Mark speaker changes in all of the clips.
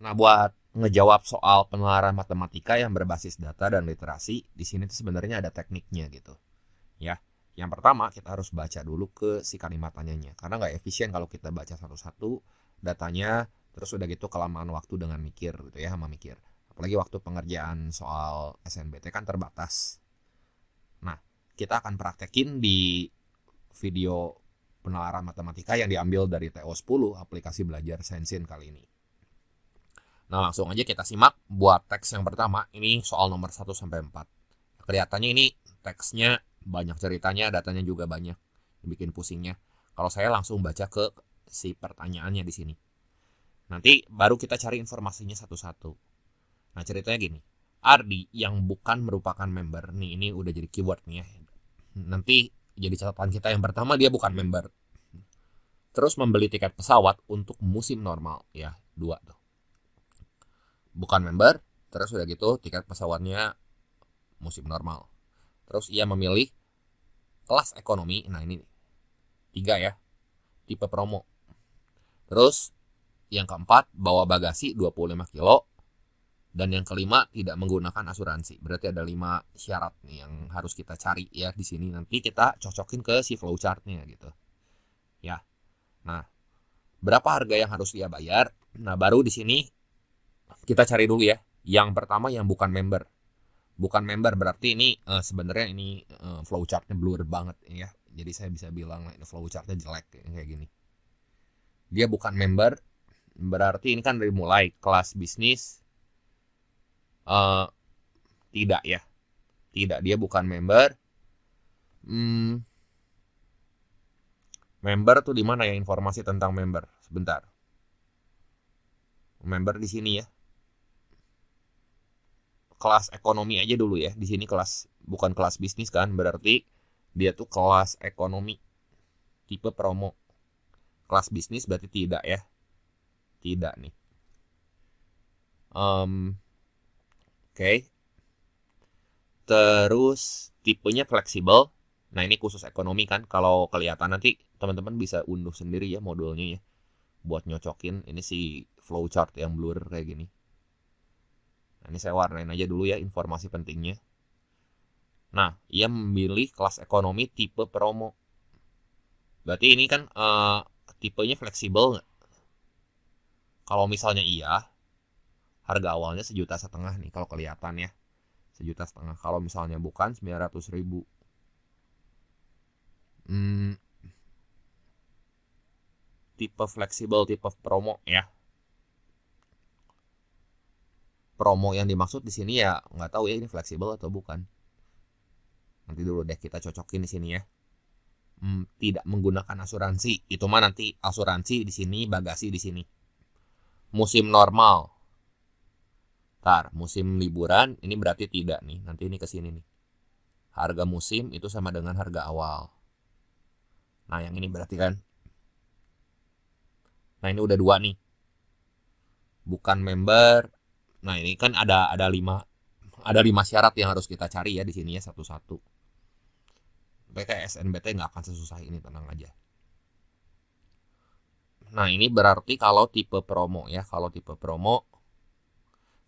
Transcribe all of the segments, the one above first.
Speaker 1: Nah, buat ngejawab soal penalaran matematika yang berbasis data dan literasi, di sini tuh sebenarnya ada tekniknya gitu. Ya, yang pertama kita harus baca dulu ke si kalimat tanyanya, karena nggak efisien kalau kita baca satu-satu datanya, terus udah gitu kelamaan waktu dengan mikir gitu ya, sama mikir. Apalagi waktu pengerjaan soal SNBT kan terbatas. Nah, kita akan praktekin di video penalaran matematika yang diambil dari TO10 aplikasi belajar Sensin kali ini. Nah, langsung aja kita simak buat teks yang pertama. Ini soal nomor 1-4. Kelihatannya ini teksnya banyak ceritanya, datanya juga banyak. Bikin pusingnya. Kalau saya langsung baca ke si pertanyaannya di sini. Nanti baru kita cari informasinya satu-satu. Nah, ceritanya gini. Ardi yang bukan merupakan member. Nih, ini udah jadi keyword nih ya. Nanti jadi catatan kita yang pertama, dia bukan member. Terus membeli tiket pesawat untuk musim normal. Ya, 2 tuh. Bukan member, terus udah gitu tiket pesawatnya musim normal. Terus ia memilih kelas ekonomi. Nah, ini 3 ya, tipe promo. Terus yang keempat, bawa bagasi 25 kilo. Dan yang kelima, tidak menggunakan asuransi. Berarti ada 5 syarat nih yang harus kita cari ya di sini. Nanti kita cocokin ke si flowchartnya gitu. Ya. Nah, berapa harga yang harus dia bayar? Nah, baru di sini kita cari dulu ya. Yang pertama yang bukan member. Bukan member berarti ini sebenarnya ini flowchartnya blur banget ya. Jadi saya bisa bilang ini flowchartnya jelek kayak gini. Dia bukan member, berarti ini kan dari mulai kelas bisnis tidak ya. Tidak, dia bukan member. Member tuh di mana ya informasi tentang member? Sebentar. Member di sini ya. Kelas ekonomi aja dulu ya. Di sini kelas bukan kelas bisnis kan, berarti dia tuh kelas ekonomi tipe promo. Kelas bisnis berarti tidak ya. Tidak nih. Oke. Terus tipenya fleksibel. Nah, ini khusus ekonomi kan. Kalau kelihatan nanti teman-teman bisa unduh sendiri ya modulnya ya. Buat nyocokin ini si flowchart yang blur kayak gini. Nah, ini saya warnain aja dulu ya informasi pentingnya. Nah, ia memilih kelas ekonomi tipe promo. Berarti ini kan tipenya fleksibel nggak? Kalau misalnya iya, harga awalnya 1,5 juta nih kalau kelihatan ya. 1,5 juta. Kalau misalnya bukan 900.000. Tipe fleksibel, tipe promo ya. Promo yang dimaksud di sini ya nggak tahu ya ini fleksibel atau bukan. Nanti dulu deh kita cocokin di sini ya. Tidak menggunakan asuransi. Itu mah nanti asuransi di sini, bagasi di sini. Musim normal. Musim liburan ini berarti tidak nih. Nanti ini ke sini nih. Harga musim itu sama dengan harga awal. Nah, yang ini berarti kan. Nah, ini udah 2 nih. Bukan member. Nah, ini kan ada 5 syarat yang harus kita cari ya di sini ya satu-satu. SNBT nggak akan sesusah ini, tenang aja. Nah, ini berarti kalau tipe promo ya. Kalau tipe promo,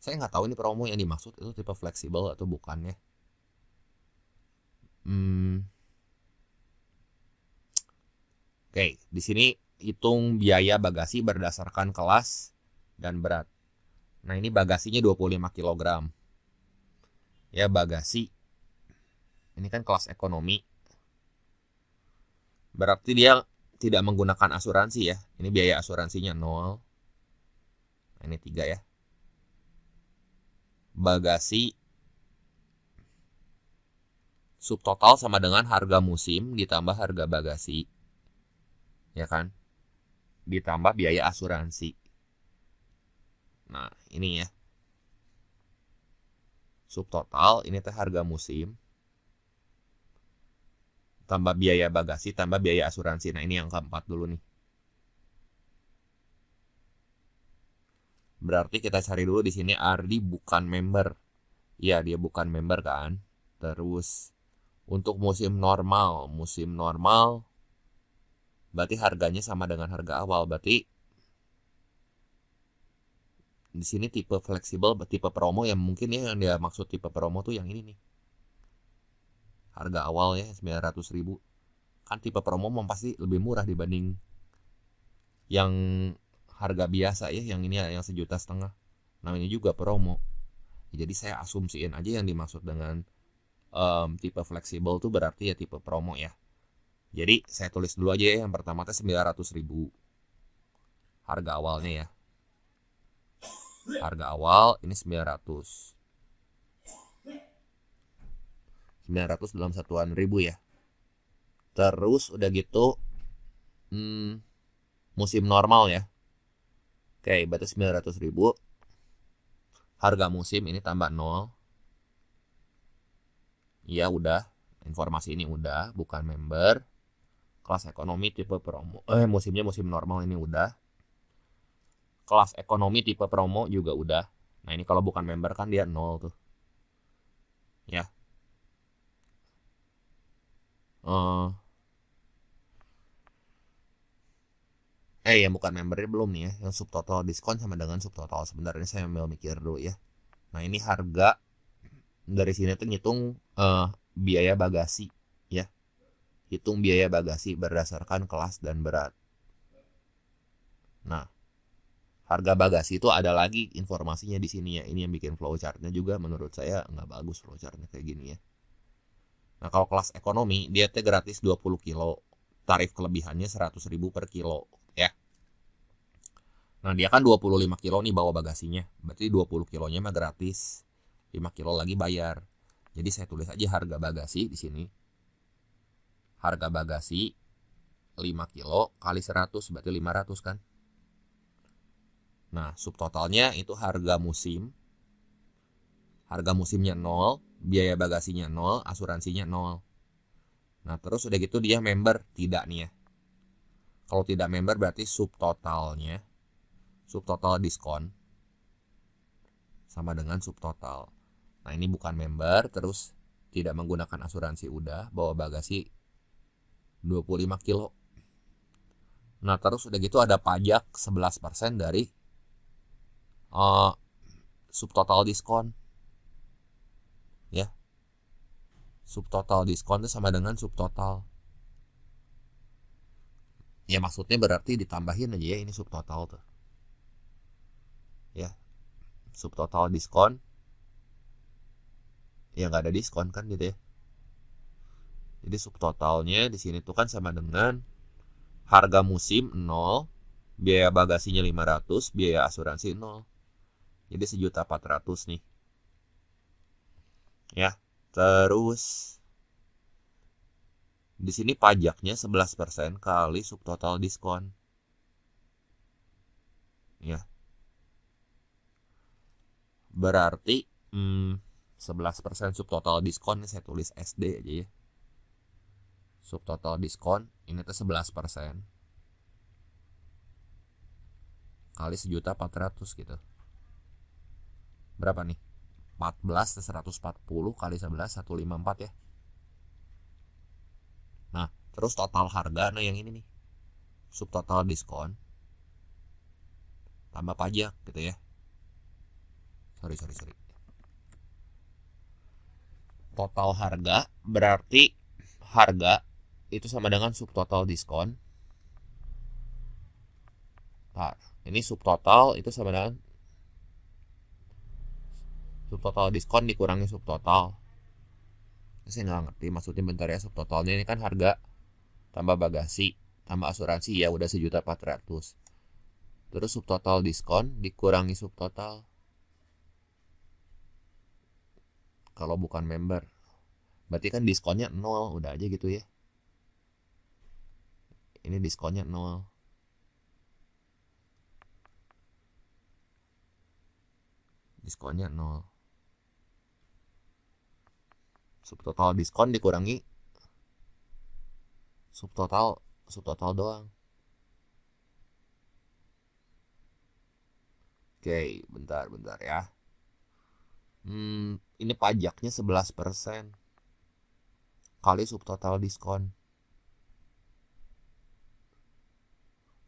Speaker 1: saya nggak tahu ini promo yang dimaksud itu tipe fleksibel atau bukan ya. Oke, di sini hitung biaya bagasi berdasarkan kelas dan berat. Nah, ini bagasinya 25 kg. Ya, bagasi. Ini kan kelas ekonomi. Berarti dia tidak menggunakan asuransi ya. Ini biaya asuransinya 0. Nah, ini 3 ya. Bagasi subtotal sama dengan harga musim ditambah harga bagasi. Ya kan? Ditambah biaya asuransi. Nah, ini ya. Subtotal ini teh harga musim tambah biaya bagasi tambah biaya asuransi. Nah, ini yang keempat dulu nih. Berarti kita cari dulu di sini Ardi bukan member. Iya, dia bukan member kan. Terus untuk musim normal berarti harganya sama dengan harga awal. Berarti Di sini tipe fleksibel, tipe promo yang mungkin ya, yang dia maksud tipe promo tuh yang ini nih. Harga awal ya 900.000. Kan tipe promo pasti lebih murah dibanding yang harga biasa ya, yang ini ya, yang 1,5 juta. Namanya juga promo. Jadi saya asumsiin aja yang dimaksud dengan tipe fleksibel tuh berarti ya tipe promo ya. Jadi saya tulis dulu aja ya, yang pertama teh 900.000 harga awalnya ya. Harga awal ini 900 dalam satuan ribu ya. Terus udah gitu musim normal ya. Oke, berarti 900.000. Harga musim ini tambah 0. Ya udah, informasi ini udah, bukan member. Kelas ekonomi tipe promo. Musimnya musim normal ini udah. Kelas ekonomi tipe promo juga udah. Nah ini kalau bukan member kan dia 0 tuh. Ya. Yang bukan membernya belum nih ya. Yang subtotal diskon sama dengan subtotal. Sebentar ini saya ambil mikir dulu ya. Nah ini harga dari sini tuh ngitung biaya bagasi ya. Hitung biaya bagasi berdasarkan kelas dan berat. Nah, harga bagasi itu ada lagi informasinya di sini ya. Ini yang bikin flowchartnya juga menurut saya nggak bagus flowchartnya kayak gini ya. Nah kalau kelas ekonomi dia teh gratis 20 kilo. Tarif kelebihannya 100.000 per kilo ya. Nah dia kan 25 kilo nih bawa bagasinya. Berarti 20 kilonya mah gratis. 5 kilo lagi bayar. Jadi saya tulis aja harga bagasi di sini. Harga bagasi 5 kilo kali 100 berarti 500 kan. Nah subtotalnya itu harga musim. Harga musimnya 0, biaya bagasinya 0, asuransinya 0. Nah terus udah gitu dia member, tidak nih ya. Kalau tidak member berarti subtotalnya, subtotal diskon sama dengan subtotal. Nah ini bukan member, terus tidak menggunakan asuransi udah, bawa bagasi 25 kilo. Nah terus udah gitu ada pajak 11% dari subtotal diskon. Ya. Subtotal diskon itu sama dengan subtotal. Ya maksudnya berarti ditambahin aja ya ini subtotal tuh. Ya. Subtotal diskon. Ya nggak ada diskon kan gitu ya. Jadi subtotalnya di sini tuh kan sama dengan harga musim 0, biaya bagasinya 500, biaya asuransi 0. Jadi 1.400.000 nih. Ya. Terus di sini pajaknya 11% kali subtotal diskon. Ya. Berarti 11% subtotal diskon ini saya tulis SD aja ya. Subtotal diskon ini tuh 11% kali 1.400.000 gitu. Berapa nih? 14 140 kali 11 154 ya. Nah, terus total harga nah yang ini nih. Subtotal diskon tambah pajak gitu ya. Sorry. Total harga berarti harga itu sama dengan subtotal diskon. Nah, ini subtotal itu sama dengan subtotal diskon dikurangi subtotal. Saya nggak ngerti maksudnya bentar ya. Subtotalnya ini kan harga tambah bagasi tambah asuransi ya udah 1.400.000. Terus subtotal diskon dikurangi subtotal kalau bukan member. Berarti kan diskonnya 0, udah aja gitu ya. Ini diskonnya 0. Diskonnya 0. Subtotal diskon dikurangi subtotal doang. Oke, bentar ya. Ini pajaknya 11% kali subtotal diskon.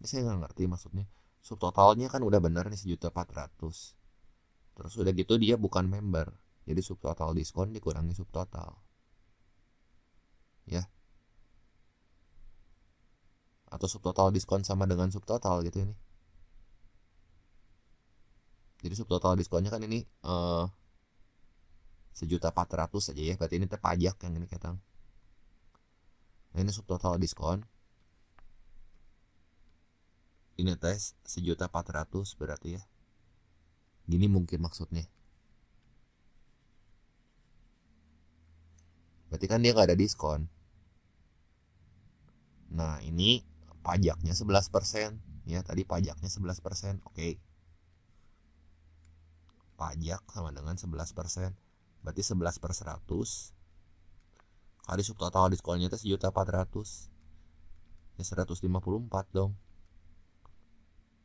Speaker 1: Ini saya nggak ngerti maksudnya. Subtotalnya kan udah bener nih 1.400.000. Terus udah gitu dia bukan member. Jadi subtotal diskon dikurangi subtotal. Ya. Atau subtotal diskon sama dengan subtotal gitu ini. Jadi subtotal diskonnya kan ini 1.400.000 aja ya. Berarti ini terpajak yang ini ketang. Nah ini subtotal diskon. Ini tes 1.400.000 berarti ya. Gini mungkin maksudnya. Berarti kan dia nggak ada diskon. Nah ini pajaknya 11%. Ya tadi pajaknya 11%. Oke. Pajak sama dengan 11%. Berarti 11 per 100 kali subtotal diskonnya itu 1.400.000. Ya 154 dong.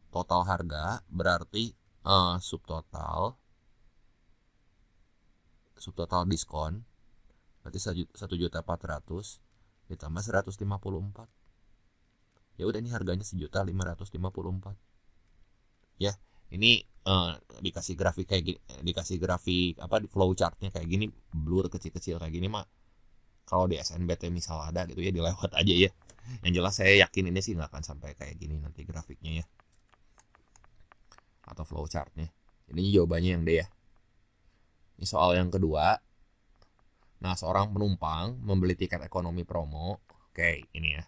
Speaker 1: Total harga berarti subtotal diskon berarti 1.400.000 ditambah 154. Ya udah ini harganya 1.554. Ya, ini dikasih grafik kayak gini, dikasih grafik apa di flow chartnya kayak gini, blur kecil-kecil kayak gini mah kalau di SNBT misal ada gitu ya dilewat aja ya. Yang jelas saya yakin ini sih nggak akan sampai kayak gini nanti grafiknya ya. Atau flow chartnya. Ini jawabannya yang D ya. Ini soal yang kedua. Nah, seorang penumpang membeli tiket ekonomi promo. Oke, ini ya.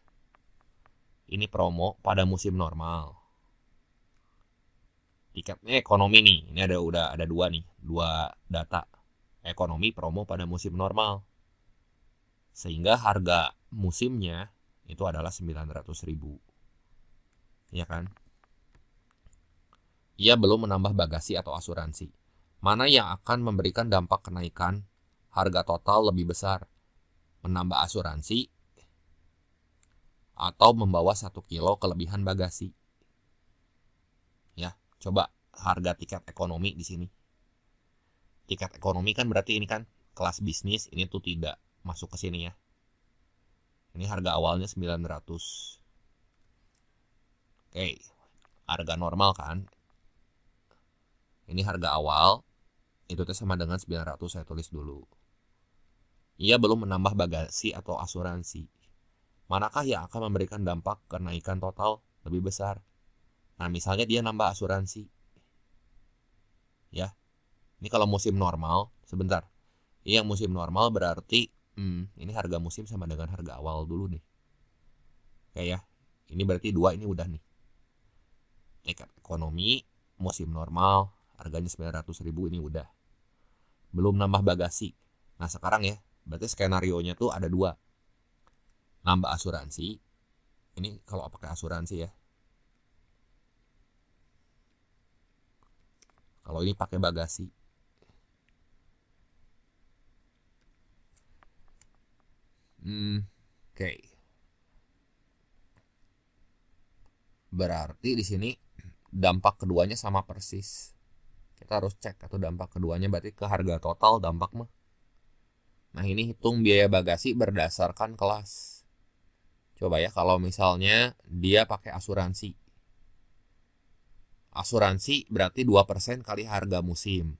Speaker 1: Ini promo pada musim normal. Tiketnya ekonomi nih. Ini udah ada dua nih, dua data. Ekonomi promo pada musim normal. Sehingga harga musimnya itu adalah 900.000. Ya kan? Ia belum menambah bagasi atau asuransi. Mana yang akan memberikan dampak kenaikan harga total lebih besar? Menambah asuransi atau membawa 1 kilo kelebihan bagasi? Ya, coba harga tiket ekonomi di sini. Tiket ekonomi kan berarti ini kan kelas bisnis, ini tuh tidak masuk ke sini ya. Ini harga awalnya 900. Oke, harga normal kan. Ini harga awal, itu sama dengan 900 saya tulis dulu. Ia belum menambah bagasi atau asuransi. Manakah yang akan memberikan dampak kenaikan total lebih besar? Nah, misalnya dia nambah asuransi. Ya, ini kalau musim normal, sebentar. Ini yang musim normal berarti, ini harga musim sama dengan harga awal dulu nih. Oke ya, ini berarti 2 ini udah nih. Tiket ekonomi, musim normal, harganya 900.000 ini udah. Belum nambah bagasi. Nah sekarang ya, berarti skenario-nya tuh ada 2. Nambah asuransi. Ini kalau pakai asuransi ya. Kalau ini pakai bagasi. Oke. Berarti di sini dampak keduanya sama persis. Kita harus cek atau dampak keduanya berarti ke harga total dampak mah. Nah ini hitung biaya bagasi berdasarkan kelas. Coba ya kalau misalnya dia pakai asuransi. Asuransi berarti 2% kali harga musim.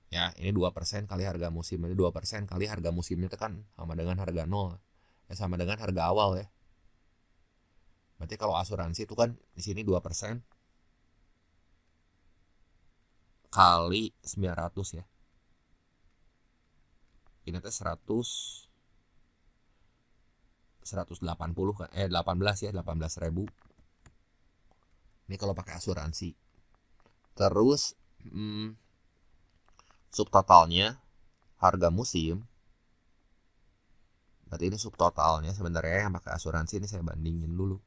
Speaker 1: Ya ini 2% kali harga musim. Ini 2% kali harga musimnya itu kan sama dengan harga 0. Ya sama dengan harga awal ya. Berarti kalau asuransi itu kan di sini 2% kali 900 ya. Ini tuh 180 kan 18 ya, 18.000. Ini kalau pakai asuransi. Terus subtotalnya harga musim. Berarti ini subtotalnya sebenarnya yang pakai asuransi ini saya bandingin dulu.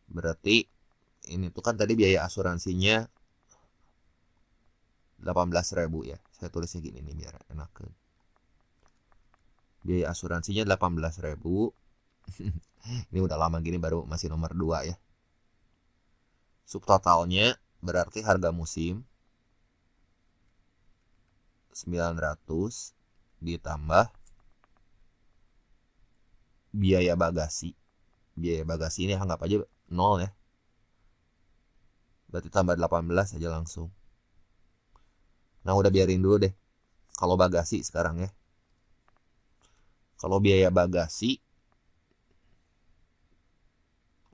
Speaker 1: Berarti ini tuh kan tadi biaya asuransinya 18.000 ya. Saya tulisnya gini nih biar enak. Biaya asuransinya 18.000. Ini udah lama gini baru masih nomor 2 ya. Subtotalnya berarti harga musim 900 ditambah biaya bagasi. Biaya bagasi ini anggap aja 0 ya. Berarti tambah 18 aja langsung. Nah udah biarin dulu deh kalau bagasi sekarang ya. Kalau biaya bagasi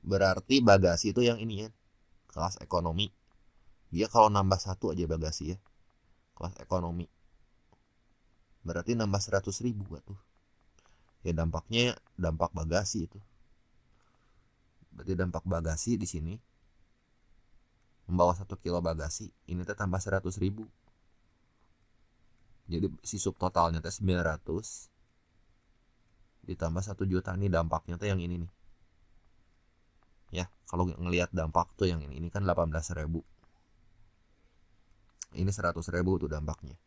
Speaker 1: berarti bagasi itu yang ini ya, kelas ekonomi. Dia kalau nambah 1 aja bagasi ya, kelas ekonomi. Berarti nambah 100.000 tuh. Ya dampaknya dampak bagasi itu. Berarti dampak bagasi di sini membawa 1 kilo bagasi, ini teh tambah 100.000. Jadi si subtotalnya teh 900 ditambah 1 juta, nih dampaknya tuh yang ini nih. Ya, kalau ngelihat dampak tuh yang ini kan 18.000. Ini 100.000 tuh dampaknya.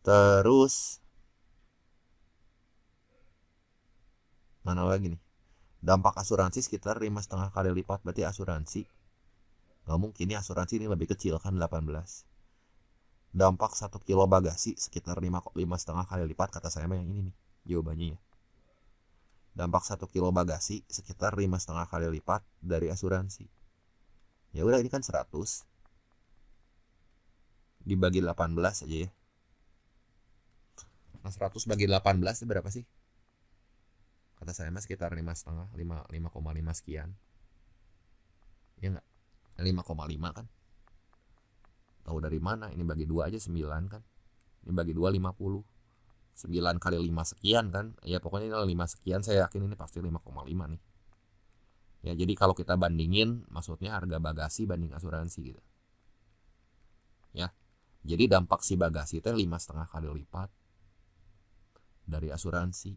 Speaker 1: Terus mana lagi nih? Dampak asuransi sekitar 5,5 kali lipat, berarti asuransi. Gak mungkin ya, asuransi ini lebih kecil kan 18. Dampak 1 kilo bagasi sekitar 5,5 kali lipat, kata saya mah yang ini nih jawabannya ya. Dampak 1 kilo bagasi sekitar 5,5 kali lipat dari asuransi. Ya udah, ini kan 100 dibagi 18 aja ya. Nah 100 bagi 18 itu berapa sih? Kata saya mah sekitar 5,5, 5,5 sekian. Ya enggak? 5,5 kan? Tahu dari mana? Ini bagi 2 aja 9 kan? Ini bagi 2 50. 9 kali 5 sekian kan? Ya pokoknya ini 5 sekian, saya yakin ini pasti 5,5 nih. Ya jadi kalau kita bandingin, maksudnya harga bagasi banding asuransi gitu. Ya. Jadi dampak si bagasi itu 5,5 kali lipat dari asuransi.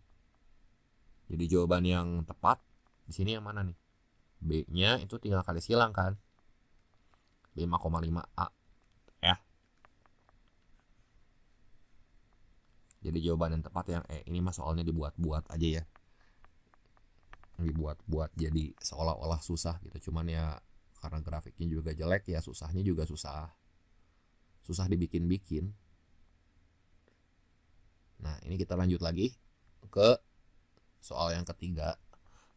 Speaker 1: Jadi jawaban yang tepat di sini yang mana nih? B-nya itu tinggal kali silang kan? 5,5A. Ya. Jadi jawaban yang tepat yang E. Ini mah soalnya dibuat-buat aja ya. Dibuat-buat jadi seolah-olah susah gitu. Cuman ya karena grafiknya juga jelek ya, susahnya juga susah. Susah dibikin-bikin. Nah, ini kita lanjut lagi ke soal yang ketiga.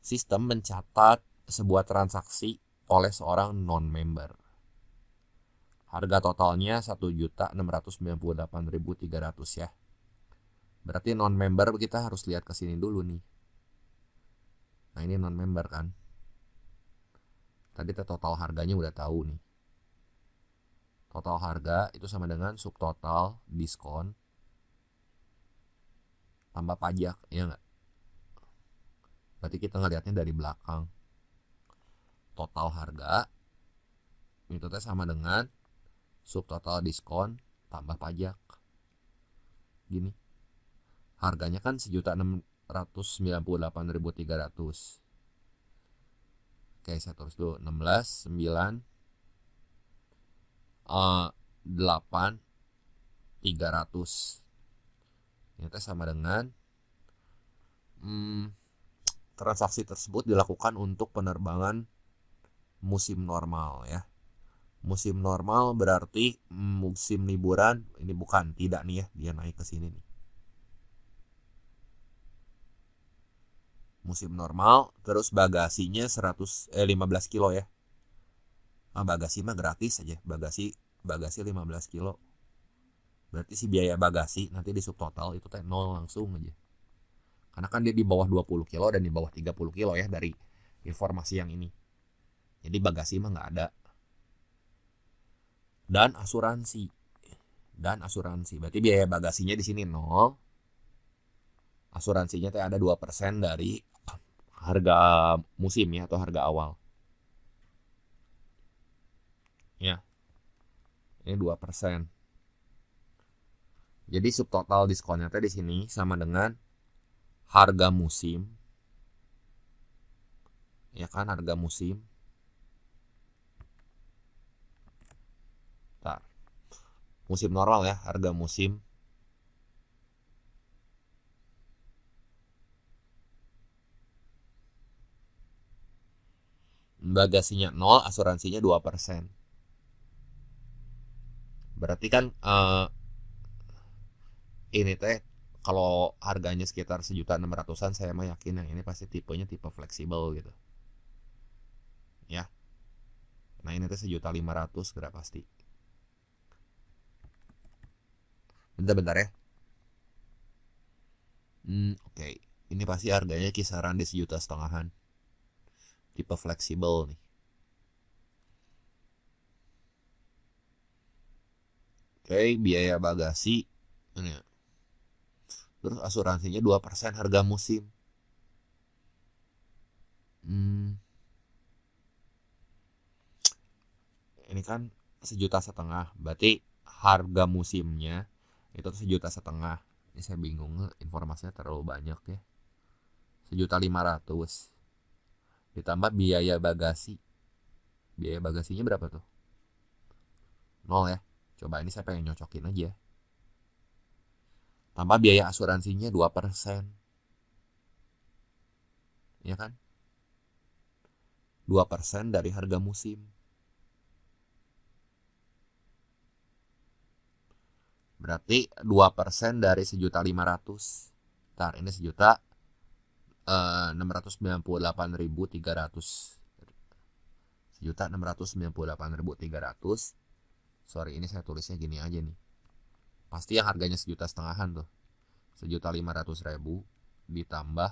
Speaker 1: Sistem mencatat sebuah transaksi oleh seorang non-member. Harga totalnya 1.698.300 ya. Berarti non-member kita harus lihat ke sini dulu nih. Nah, ini non-member kan. Tadi total harganya udah tahu nih. Total harga itu sama dengan subtotal diskon tambah pajak, ya nggak? Berarti kita ngelihatnya dari belakang. Total harga itu sama dengan subtotal diskon tambah pajak. Gini. Harganya kan 1.698.300. Oke, saya tulis dulu 16, 9, 8, 300. Ini sama dengan transaksi tersebut dilakukan untuk penerbangan musim normal ya. Musim normal berarti musim liburan. Ini bukan, tidak nih ya, dia naik ke sini nih. Musim normal, terus bagasinya 15 kilo ya. Bagasi mah gratis aja, bagasi 15 kilo. Berarti si biaya bagasi nanti di subtotal itu 0 langsung aja. Karena kan dia di bawah 20 kilo dan di bawah 30 kilo ya dari informasi yang ini. Jadi bagasi mah nggak ada. Dan asuransi. Berarti biaya bagasinya di sini 0. Asuransinya ada 2% dari harga musim ya, atau harga awal. Ya. Ini 2%. Jadi subtotal diskonnya di sini sama dengan harga musim. Ya kan, harga musim. Bentar. Musim normal ya, harga musim. Bagasinya 0, asuransinya 2%. Berarti kan ini Kalau harganya sekitar 1.600.000-an, saya mah yakin yang ini pasti tipenya tipe fleksibel gitu. Ya. Nah, ini tuh 1.500.000 gerak pasti. Bentar-bentar ya. Oke. Ini pasti harganya kisaran di 1,5 jutaan. Tipe fleksibel nih. Oke, biaya bagasi ini ya. Terus asuransinya 2% harga musim. Ini kan 1,5 juta, berarti harga musimnya itu 1,5 juta. Ini saya bingung, informasinya terlalu banyak ya. 1.500.000 ditambah biaya bagasi. Biaya bagasinya berapa tuh? 0 ya. Coba ini saya pengen nyocokin aja. Tambah biaya asuransinya 2%. Ya kan? 2% dari harga musim. Berarti 2% dari 1.500.000. Ntar ini 1.698.300. 1.698.300. Sorry, ini saya tulisnya gini aja nih. Pasti yang harganya 1,5 jutaan tuh. 1.500.000 ditambah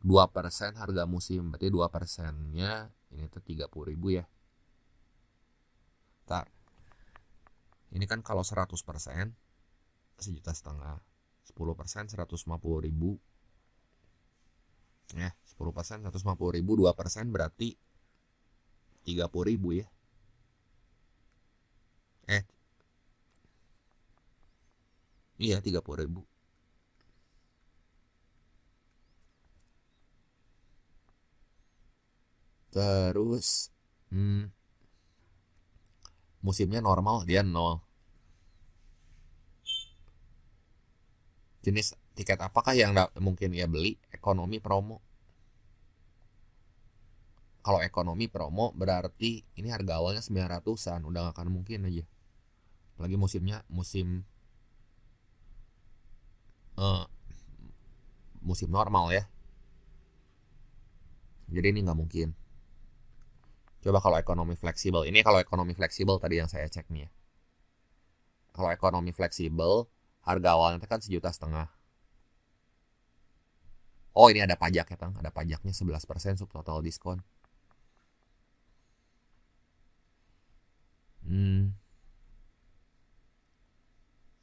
Speaker 1: 2% harga musim. Berarti 2%-nya ini tuh 30.000 ya. Ntar. Ini kan kalau 100% 1,5 juta. 10% 150.000. Ya, 10% 150.000, 2% berarti 30.000 ya. Iya, 30.000. Terus musimnya normal, dia 0. Jenis tiket apakah yang mungkin ia beli? Ekonomi promo. Kalau ekonomi promo berarti ini harga awalnya 900-an, udah gak akan mungkin aja. Apalagi musimnya musim normal ya. Jadi ini nggak mungkin. Coba kalau ekonomi fleksibel. Ini kalau ekonomi fleksibel tadi yang saya cek nih ya. Kalau ekonomi fleksibel, harga awalnya kan 1,5 juta. Oh, ini ada pajak ya, Tang. Ada pajaknya 11% subtotal diskon.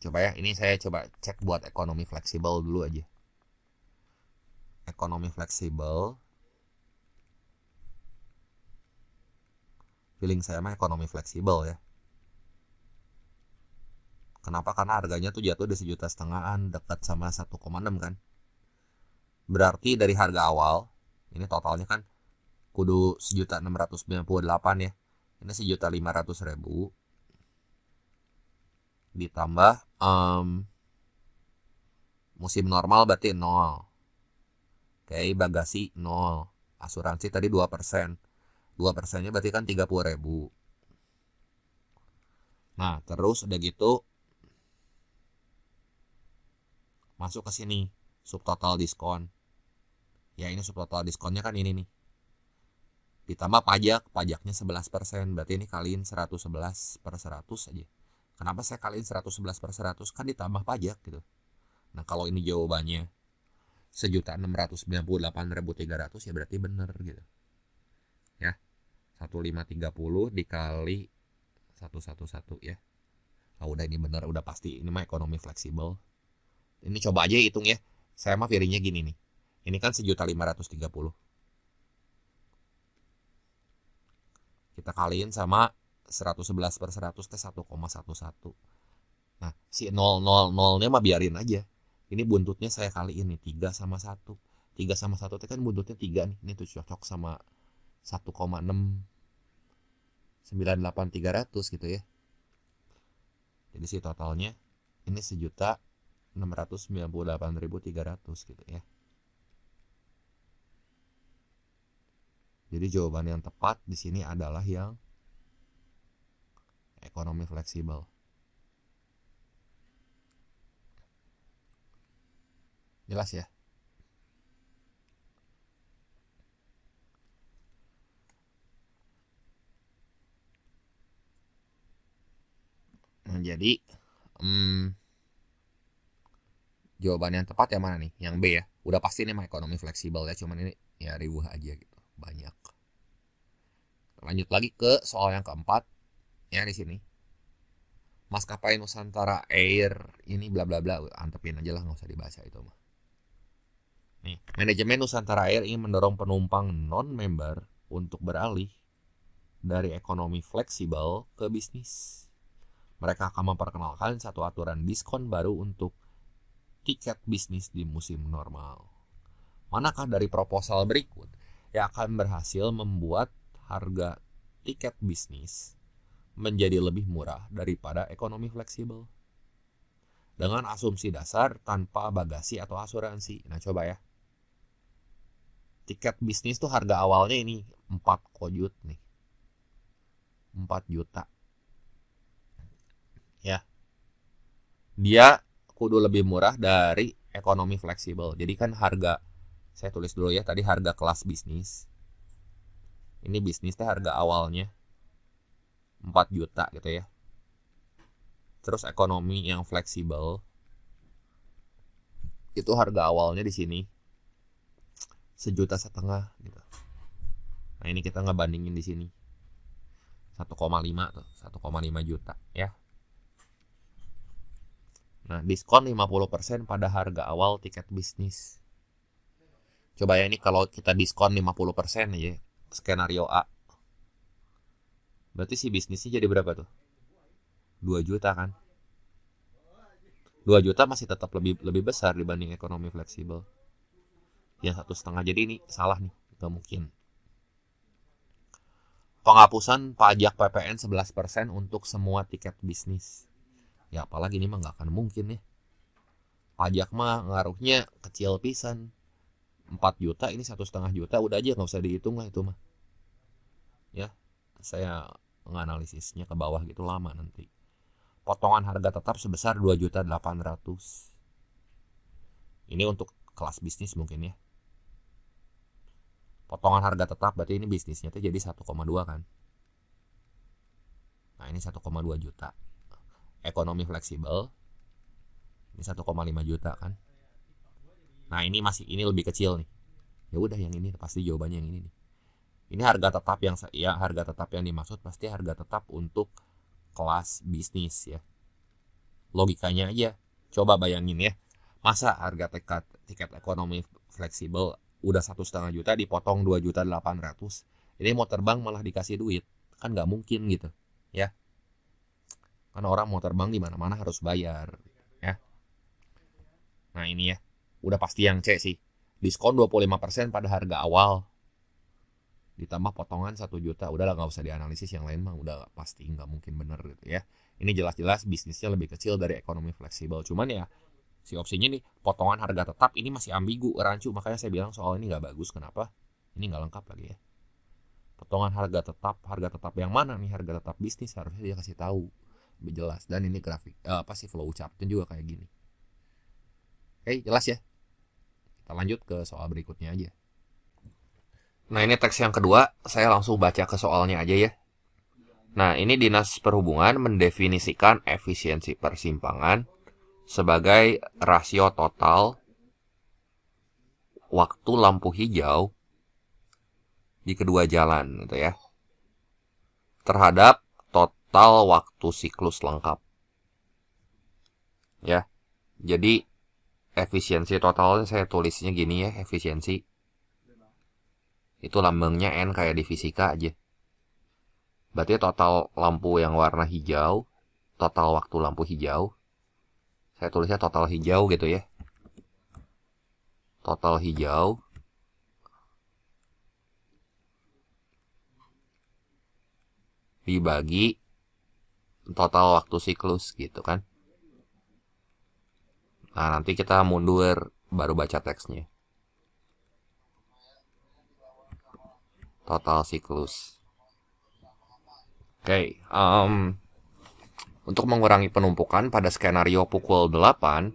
Speaker 1: Coba ya, ini saya coba cek buat ekonomi fleksibel dulu aja. Ekonomi fleksibel. Feeling saya mah ekonomi fleksibel ya. Kenapa? Karena harganya tuh jatuh di 1,5 jutaan, dekat sama 1,6 kan. Berarti dari harga awal, ini totalnya kan kudu 1.698 ya. Ini 1.500.000 ditambah musim normal berarti 0. Oke, bagasi 0. Asuransi tadi 2%. 2%-nya berarti kan 30.000. Nah, terus udah gitu masuk ke sini subtotal diskon. Ya, ini subtotal diskonnya kan ini nih. Ditambah pajaknya 11%. Berarti ini kaliin 111 per 100 aja. Kenapa saya kaliin 111 per 100? Kan ditambah pajak gitu. Nah, kalau ini jawabannya 1.698.300 ya berarti bener gitu. Ya. 1.530 dikali 111 ya. Ah, udah ini bener, udah pasti. Ini mah ekonomi fleksibel. Ini coba aja hitung ya. Saya mah feelingnya gini nih. Ini kan 1.530. Kita kaliin sama 111 per 100 teh 1,11. Nah, si 0,0,0-nya mah biarin aja. Ini buntutnya saya kaliin nih 3 sama 1. 3 sama 1 teh kan buntutnya 3 nih. Ini tuh cocok sama 1,698300 gitu ya. Jadi si totalnya ini 1.698.300 gitu ya. Jadi jawaban yang tepat di sini adalah yang ekonomi fleksibel. Jelas ya? Nah, jadi jawaban yang tepat yang mana nih? Yang B ya. Udah pasti nih mah ekonomi fleksibel ya, cuman ini ya riuh aja gitu. Banyak. Lanjut lagi ke soal yang keempat ya di sini. Maskapai Nusantara Air ini bla bla bla, antepin aja lah, nggak usah dibaca itu mah. Nih, manajemen Nusantara Air ingin mendorong penumpang non-member untuk beralih dari ekonomi fleksibel ke bisnis. Mereka akan memperkenalkan satu aturan diskon baru untuk tiket bisnis di musim normal. Manakah dari proposal berikut yang akan berhasil membuat harga tiket bisnis menjadi lebih murah daripada ekonomi fleksibel? Dengan asumsi dasar tanpa bagasi atau asuransi. Nah, coba ya. Tiket bisnis tuh harga awalnya ini 4 kojut nih. 4 juta. Ya. Dia kudu lebih murah dari ekonomi fleksibel. Jadi kan harga, saya tulis dulu ya, tadi harga kelas bisnis. Ini bisnisnya harga awalnya 4 juta gitu ya. Terus ekonomi yang fleksibel itu harga awalnya di sini 1,5 juta gitu. Nah, ini kita ngebandingin di sini 1,5 tuh, 1,5 juta ya. Nah, diskon 50% pada harga awal tiket bisnis. Coba ya, ini kalau kita diskon 50% aja, skenario A. Berarti si bisnisnya jadi berapa tuh? 2 juta kan? 2 juta masih tetap lebih besar dibanding ekonomi fleksibel. Ya 1,5. Jadi ini salah nih, nggak mungkin. Penghapusan pajak PPN 11% untuk semua tiket bisnis. Ya apalagi ini mah nggak akan mungkin ya. Pajak mah ngaruhnya kecil pisan. 4 juta ini 1,5 juta udah aja, nggak usah dihitung lah itu mah. Ya, saya menganalisisnya ke bawah gitu lama nanti. Potongan harga tetap sebesar 2.800.000. Ini untuk kelas bisnis mungkin ya. Potongan harga tetap berarti ini bisnisnya tuh jadi 1,2 kan. Nah, ini 1,2 juta. Ekonomi fleksibel ini 1,5 juta kan. Nah, ini lebih kecil nih. Ya udah, yang ini pasti jawabannya yang ini nih. Ini harga tetap harga tetap yang dimaksud pasti harga tetap untuk kelas bisnis ya. Logikanya aja. Coba bayangin ya. Masa harga tiket ekonomi fleksibel udah 1,5 juta dipotong 2.800.000. Ini mau terbang malah dikasih duit. Kan nggak mungkin gitu ya. Karena orang mau terbang di mana-mana harus bayar ya. Nah, ini ya. Udah pasti yang C sih. Diskon 25% pada harga awal. Ditambah potongan 1 juta. Udahlah, nggak usah dianalisis yang lain mah. Udah pasti nggak mungkin bener gitu ya. Ini jelas-jelas bisnisnya lebih kecil dari ekonomi fleksibel. Cuman ya, si opsinya nih, potongan harga tetap ini masih ambigu, rancu. Makanya saya bilang soal ini nggak bagus. Kenapa? Ini nggak lengkap lagi ya. Potongan harga tetap yang mana nih? Harga tetap bisnis harusnya dia kasih tahu lebih jelas. Dan ini grafik flow chartnya juga kayak gini. Oke, jelas ya. Kita lanjut ke soal berikutnya aja. Nah, ini teks yang kedua, saya langsung baca ke soalnya aja ya. Nah, ini Dinas Perhubungan mendefinisikan efisiensi persimpangan sebagai rasio total waktu lampu hijau di kedua jalan gitu ya, terhadap total waktu siklus lengkap. Ya. Jadi efisiensi totalnya saya tulisnya gini ya, efisiensi itu lambangnya N kayak di fisika aja. Berarti total lampu yang warna hijau, total waktu lampu hijau, saya tulisnya total hijau gitu ya. Total hijau dibagi total waktu siklus gitu kan. Nah, nanti kita mundur baru baca teksnya. Total siklus. Oke, untuk mengurangi penumpukan pada skenario pukul 8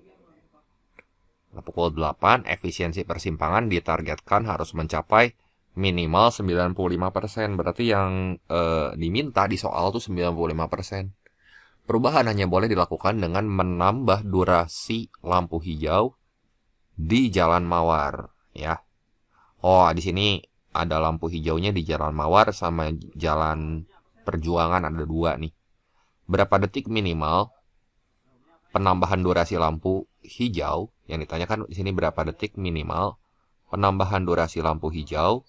Speaker 1: pukul 8, efisiensi persimpangan ditargetkan harus mencapai minimal 95%. Berarti yang diminta di soal tuh 95%. Perubahan hanya boleh dilakukan dengan menambah durasi lampu hijau di jalan mawar, ya. Oh, di sini ada lampu hijaunya di jalan mawar sama jalan perjuangan, ada 2 nih. Berapa detik minimal penambahan durasi lampu hijau? Yang ditanyakan di sini berapa detik minimal penambahan durasi lampu hijau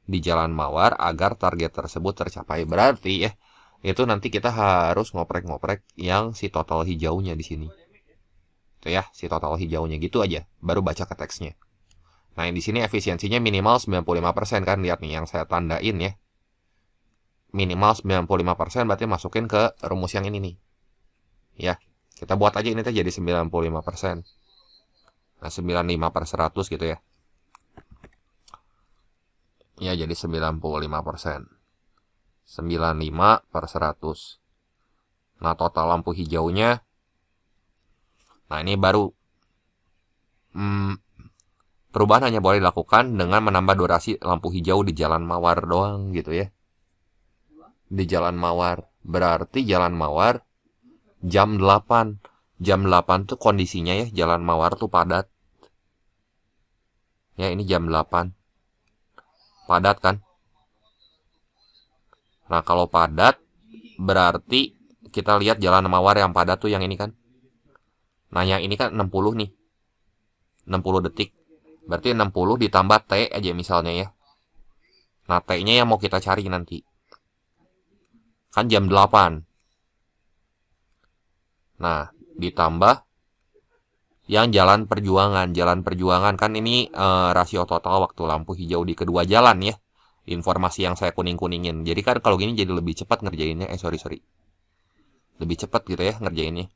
Speaker 1: di jalan mawar agar target tersebut tercapai. Berarti ya, itu nanti kita harus ngoprek-ngoprek yang si total hijaunya di sini. Itu ya, si total hijaunya gitu aja, baru baca ke teksnya. Nah, di sini efisiensinya minimal 95% kan, lihat nih yang saya tandain ya. Minimal 95% berarti masukin ke rumus yang ini nih. Ya, kita buat aja ini tuh jadi 95%. Nah, 95/100 gitu ya. Ya, jadi 95%. 95/100. Nah, total lampu hijaunya. Nah, ini baru. Perubahan hanya boleh dilakukan dengan menambah durasi lampu hijau di jalan mawar doang gitu ya. Di jalan mawar. Berarti jalan mawar jam 8. Jam 8 tuh kondisinya ya, jalan mawar tuh padat. Ya, ini jam 8. Padat kan? Nah, kalau padat berarti kita lihat jalan mawar yang padat tuh yang ini kan. Nah, yang ini kan 60 nih. 60 detik. Berarti 60 ditambah T aja misalnya ya. Nah, T-nya yang mau kita cari nanti. Kan jam 8. Nah, ditambah yang jalan perjuangan. Jalan perjuangan kan ini rasio total waktu lampu hijau di kedua jalan ya. Informasi yang saya kuning-kuningin. Jadi kan kalau gini jadi lebih cepat ngerjainnya. Sorry. Lebih cepat gitu ya ngerjainnya.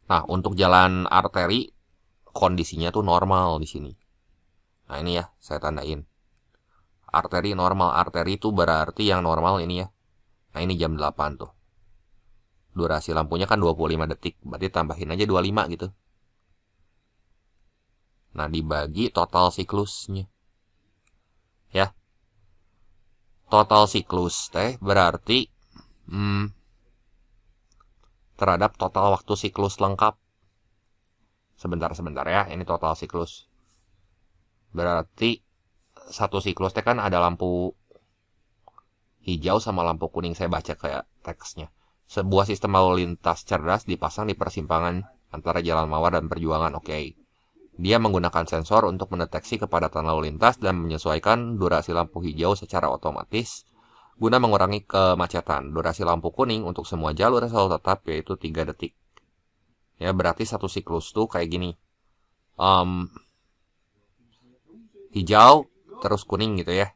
Speaker 1: Nah, untuk jalan arteri kondisinya tuh normal di sini. Nah, ini ya, saya tandain. Arteri normal. Arteri itu berarti yang normal ini ya. Nah, ini jam 8 tuh. Durasi lampunya kan 25 detik. Berarti tambahin aja 25 gitu. Nah, dibagi total siklusnya. Ya. Total siklus teh berarti terhadap total waktu siklus lengkap. Sebentar ya, ini total siklus. Berarti satu siklus teh kan ada lampu hijau sama lampu kuning. Saya baca kayak teksnya. Sebuah sistem lalu lintas cerdas dipasang di persimpangan antara jalan mawar dan perjuangan. Oke. Dia menggunakan sensor untuk mendeteksi kepadatan lalu lintas dan menyesuaikan durasi lampu hijau secara otomatis guna mengurangi kemacetan. Durasi lampu kuning untuk semua jalur selalu tetap yaitu 3 detik. Ya, berarti satu siklus tuh kayak gini. Hijau terus kuning gitu ya.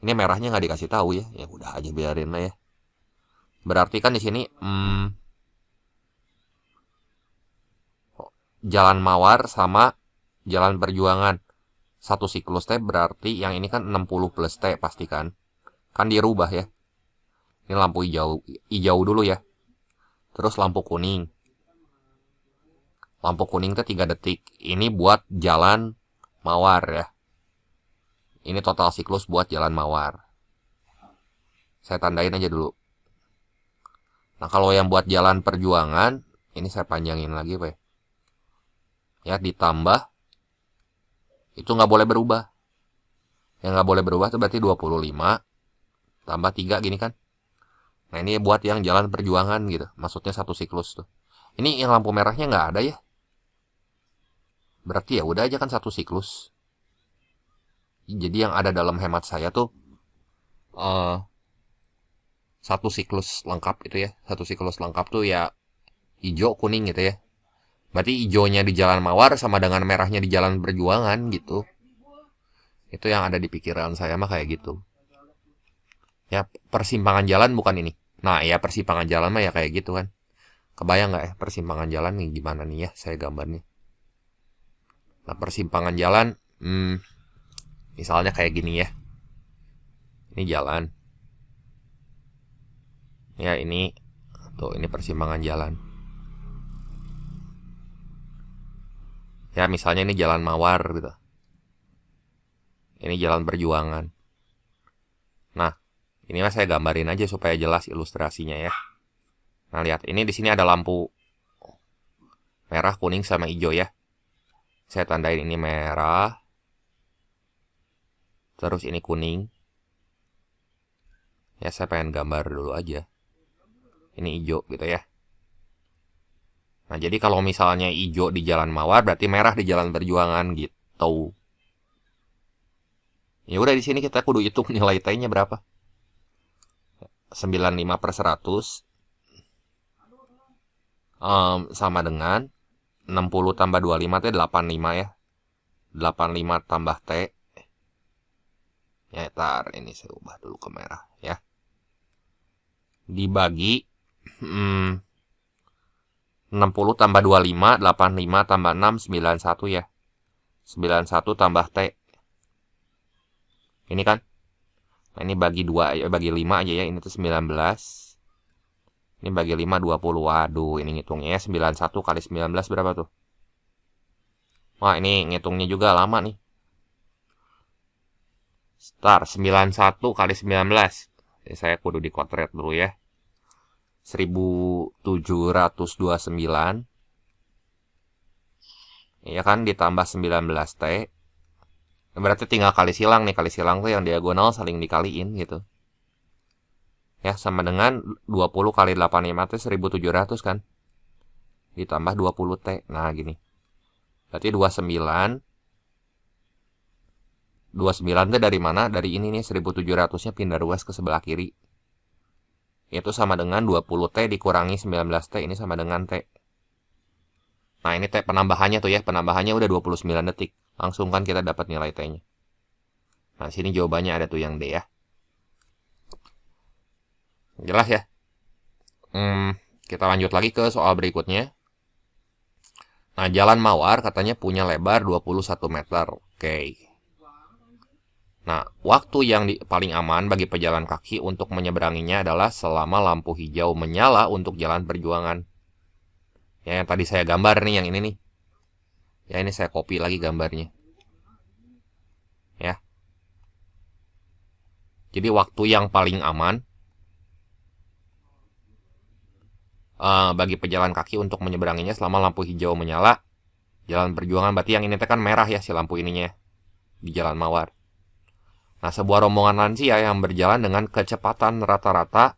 Speaker 1: Ini merahnya nggak dikasih tahu ya. Ya udah aja biarin lah ya. Berarti kan di sini jalan mawar sama jalan perjuangan. Satu siklus T berarti yang ini kan 60 plus T pastikan. Kan dirubah ya. Ini lampu hijau dulu ya. Terus lampu kuning. Lampu kuning itu 3 detik. Ini buat jalan mawar ya. Ini total siklus buat jalan mawar. Saya tandain aja dulu. Nah, kalau yang buat jalan perjuangan, ini saya panjangin lagi Pak. Ya, ditambah. Itu nggak boleh berubah. Yang nggak boleh berubah itu berarti 25. Tambah 3 gini kan. Nah, ini buat yang jalan perjuangan gitu. Maksudnya satu siklus tuh. Ini yang lampu merahnya nggak ada ya. Berarti ya udah aja kan satu siklus. Jadi yang ada dalam hemat saya tuh satu siklus lengkap itu ya. Satu siklus lengkap tuh ya hijau kuning gitu ya. Berarti hijaunya di jalan mawar sama dengan merahnya di jalan perjuangan gitu. Itu yang ada di pikiran saya mah kayak gitu. Ya, persimpangan jalan bukan ini. Nah ya, persimpangan jalan mah ya kayak gitu kan. Kebayang gak ya persimpangan jalan nih gimana nih ya saya gambarnya. Nah, persimpangan jalan misalnya kayak gini ya. Ini jalan. Ya, ini tuh ini persimpangan jalan. Ya, misalnya ini Jalan Mawar gitu. Ini Jalan Perjuangan. Nah, ini saya gambarin aja supaya jelas ilustrasinya ya. Nah, lihat, ini di sini ada lampu merah, kuning, sama hijau ya. Saya tandain ini merah. Terus ini kuning. Ya, saya pengen gambar dulu aja. Ini hijau gitu ya. Nah, jadi kalau misalnya hijau di Jalan Mawar, berarti merah di Jalan Perjuangan gitu. Ya udah, di sini kita kudu hitung nilai T-nya berapa. 95/100 sama dengan 60 tambah 25 itu 85 ya. 85 tambah T. Ya, tar, ini saya ubah dulu ke merah ya. Dibagi 60 tambah 25, 85 tambah 6, 91 ya. 91 tambah T. Ini kan. Nah, ini bagi 2, bagi 5 aja ya. Ini tuh 19. Ini bagi 5, 20. Waduh, ini ngitungnya ya. 91 kali 19 berapa tuh? Wah, ini ngitungnya juga lama nih. Start 91 kali 19. Saya kudu dikotret dulu ya. 1729. Iya kan, ditambah 19 T. Berarti tinggal kali silang nih. Kali silang tuh yang diagonal saling dikaliin gitu. Ya, sama dengan 20 kali 85 itu 1700 kan. Ditambah 20 T. Nah, gini. Berarti 29. 29 itu dari mana? Dari ini nih, 1700-nya pindah ruas ke sebelah kiri. Itu sama dengan 20 T dikurangi 19 T. Ini sama dengan T. Nah, ini T penambahannya tuh ya. Penambahannya udah 29 detik. Langsung kan kita dapat nilai T-nya. Nah, sini jawabannya ada tuh yang D ya. Jelas ya? Kita lanjut lagi ke soal berikutnya. Nah, Jalan Mawar katanya punya lebar 21 meter. Oke. Nah, waktu yang paling aman bagi pejalan kaki untuk menyeberanginya adalah selama lampu hijau menyala untuk Jalan Perjuangan. Ya, yang tadi saya gambar nih, yang ini nih. Ya, ini saya copy lagi gambarnya. Ya. Jadi waktu yang paling aman bagi pejalan kaki untuk menyeberanginya selama lampu hijau menyala Jalan Perjuangan. Berarti yang ini kan merah ya si lampu ininya di Jalan Mawar. Nah, sebuah rombongan lansia yang berjalan dengan kecepatan rata-rata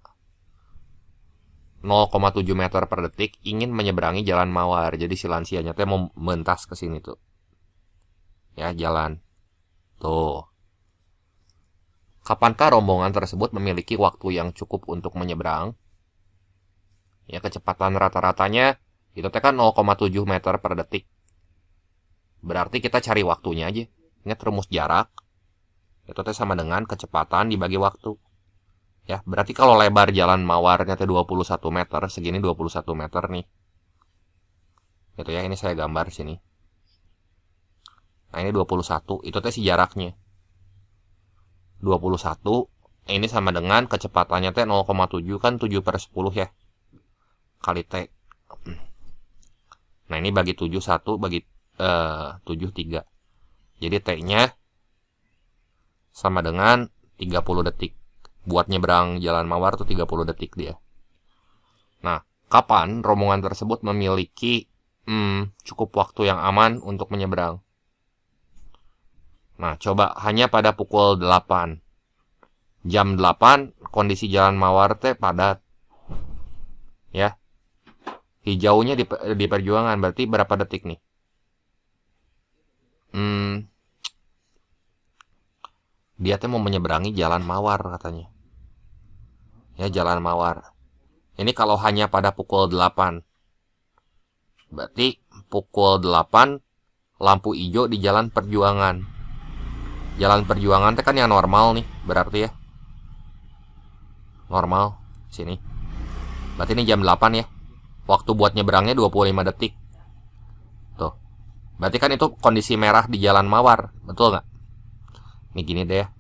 Speaker 1: 0,7 meter per detik ingin menyeberangi Jalan Mawar. Jadi si lansianya teh mau mentas ke sini tuh. Ya, jalan. Tuh. Kapankah rombongan tersebut memiliki waktu yang cukup untuk menyeberang? Ya, kecepatan rata-ratanya itu teh kan 0,7 meter per detik. Berarti kita cari waktunya aja. Ingat rumus jarak. Itu teh sama dengan kecepatan dibagi waktu. Ya, berarti kalau lebar Jalan Mawarnya teh 21 meter, segini 21 meter nih. Gitu ya, ini saya gambar sini. Nah, ini 21, itu teh si jaraknya. 21, ini sama dengan kecepatannya teh 0,7 kan 7/10 ya. Kali T. Nah, ini bagi 7, 1 bagi 7, 3. Jadi T-nya sama dengan 30 detik. Buat nyebrang Jalan Mawar tuh 30 detik dia. Nah, kapan rombongan tersebut memiliki cukup waktu yang aman untuk menyeberang? Nah, coba hanya pada pukul 8. Jam 8 kondisi Jalan Mawar teh padat. Ya. Hijaunya di Perjuangan berarti berapa detik nih? Dia teh mau menyeberangi Jalan Mawar katanya. Ya, Jalan Mawar. Ini kalau hanya pada pukul 8. Berarti pukul 8 lampu hijau di Jalan Perjuangan. Jalan Perjuangan teh kan yang normal nih, berarti ya. Normal sini. Berarti ini jam 8 ya. Waktu buat nyeberangnya 25 detik. Tuh. Berarti kan itu kondisi merah di Jalan Mawar, betul nggak? Ini gini deh ya,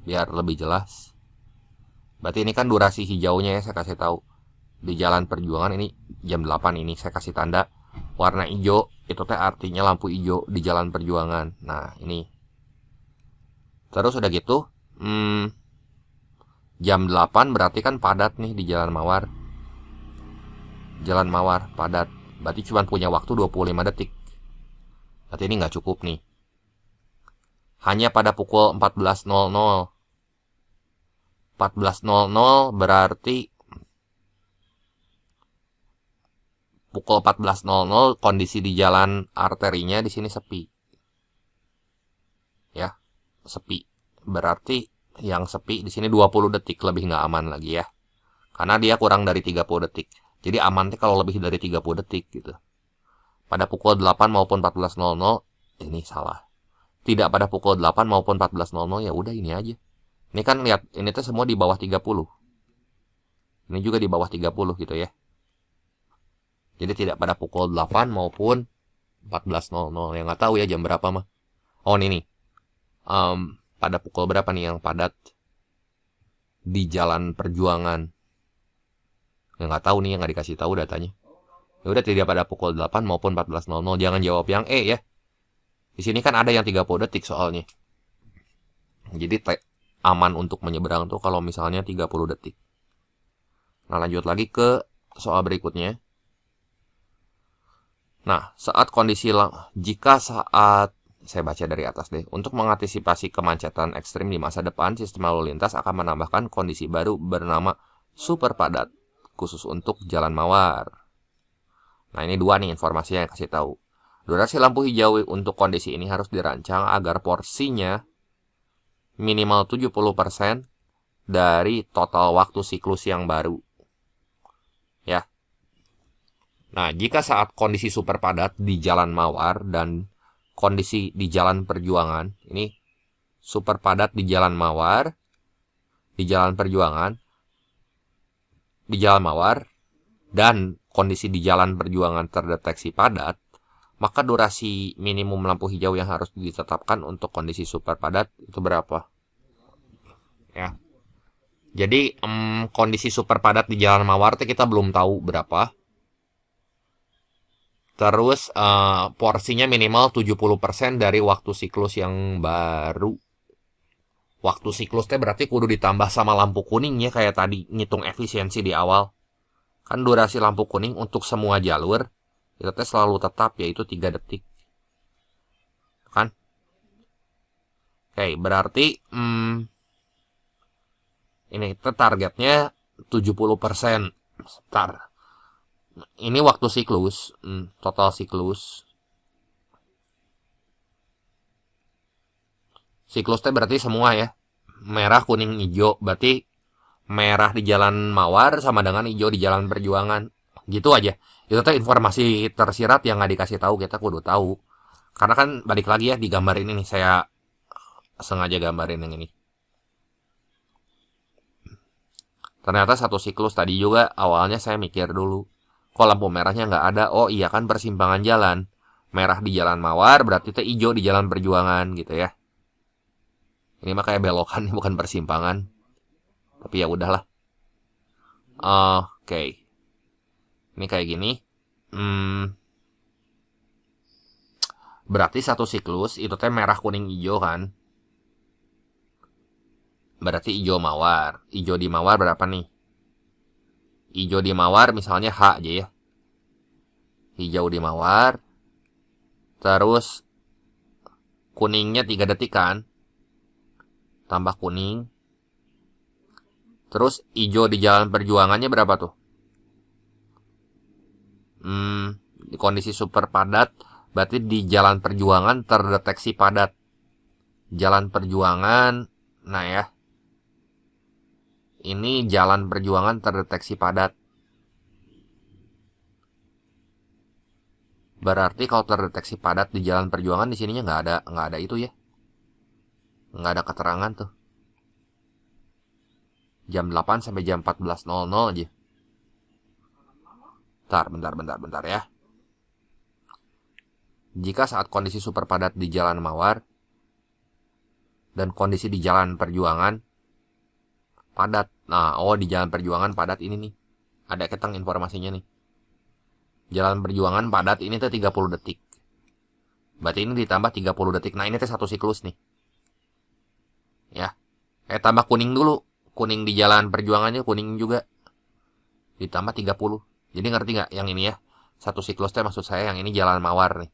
Speaker 1: biar lebih jelas. Berarti ini kan durasi hijaunya ya, saya kasih tahu. Di Jalan Perjuangan ini jam 8 ini saya kasih tanda Warna hijau itu teh artinya lampu hijau di Jalan Perjuangan. Nah, ini. Terus udah gitu, jam 8 berarti kan padat nih di Jalan Mawar. Jalan Mawar padat. Berarti cuma punya waktu 25 detik. Berarti ini nggak cukup nih. Hanya pada pukul 14.00. 14.00 berarti pukul 14.00 kondisi di jalan arterinya di sini sepi. Ya, sepi. Berarti yang sepi di sini 20 detik, lebih nggak aman lagi ya. Karena dia kurang dari 30 detik. Jadi aman kalau lebih dari 30 detik gitu. Pada pukul 8 maupun 14.00 ini salah. Tidak pada pukul 8 maupun 14.00 ya udah ini aja. Ini kan lihat, ini tuh semua di bawah 30. Ini juga di bawah 30 gitu ya. Jadi tidak pada pukul 8 maupun 14.00. Yang nggak tahu ya jam berapa mah. Oh ini nih. Pada pukul berapa nih yang padat di Jalan Perjuangan? Yang nggak tahu nih, yang nggak dikasih tahu datanya. Ya udah tidak pada pukul 8 maupun 14.00. Jangan jawab yang E ya. Di sini kan ada yang 30 detik soalnya. Jadi aman untuk menyeberang tuh kalau misalnya 30 detik. Nah, lanjut lagi ke soal berikutnya. Nah, jika saat saya baca dari atas deh. Untuk mengantisipasi kemacetan ekstrim di masa depan, sistem lalu lintas akan menambahkan kondisi baru bernama super padat, khusus untuk Jalan Mawar. Nah, ini dua nih informasi yang kasih tahu. Durasi lampu hijau untuk kondisi ini harus dirancang agar porsinya minimal 70% dari total waktu siklus yang baru. Ya. Nah, jika saat kondisi super padat di Jalan Mawar dan kondisi di Jalan Perjuangan, ini super padat di Jalan Mawar, di Jalan Perjuangan, di Jalan Mawar, dan kondisi di Jalan Perjuangan terdeteksi padat, maka durasi minimum lampu hijau yang harus ditetapkan untuk kondisi super padat itu berapa? Ya. Jadi kondisi super padat di Jalan Mawar kita belum tahu berapa. Terus porsinya minimal 70% dari waktu siklus yang baru. Waktu siklusnya berarti kudu ditambah sama lampu kuning ya, kayak tadi ngitung efisiensi di awal. Kan durasi lampu kuning untuk semua jalur itu selalu tetap, yaitu 3 detik. Kan? Oke, berarti ini targetnya 70%. Sebentar. Ini waktu siklus, total siklus. Siklusnya berarti semua ya. Merah, kuning, hijau. Berarti merah di Jalan Mawar sama dengan hijau di Jalan Perjuangan. Gitu aja. Itu tuh informasi tersirat yang nggak dikasih tahu, kita kudu tahu. Karena kan balik lagi ya di gambar ini nih, saya sengaja gambarin yang ini. Ternyata satu siklus tadi juga awalnya saya mikir dulu, kok lampu merahnya nggak ada? Oh iya kan persimpangan jalan. Merah di Jalan Mawar berarti itu hijau di Jalan Perjuangan gitu ya. Ini mah kayak belokan bukan persimpangan. Tapi ya udahlah. Oke. Ini kayak gini. Berarti satu siklus itu teh merah, kuning, hijau kan. Berarti hijau Mawar. Hijau di Mawar berapa nih? Hijau di Mawar misalnya H aja ya. Hijau di Mawar. Terus kuningnya 3 detik kan. Tambah kuning. Terus hijau di Jalan Perjuangannya berapa tuh? Di kondisi super padat, berarti di Jalan Perjuangan terdeteksi padat. Jalan Perjuangan, nah ya. Ini Jalan Perjuangan terdeteksi padat. Berarti kalau terdeteksi padat di Jalan Perjuangan di sininya nggak ada itu ya. Nggak ada keterangan tuh. Jam 8 sampai jam 14.00 aja. Bentar ya. Jika saat kondisi super padat di Jalan Mawar dan kondisi di Jalan Perjuangan padat. Nah, di Jalan Perjuangan padat ini nih. Ada ketang informasinya nih. Jalan Perjuangan padat ini teh 30 detik. Berarti ini ditambah 30 detik. Nah, ini teh satu siklus nih. Ya. Tambah kuning dulu. Kuning di Jalan Perjuangannya kuning juga. Ditambah 30. Jadi ngerti nggak yang ini ya? Satu siklus teh maksud saya yang ini Jalan Mawar nih.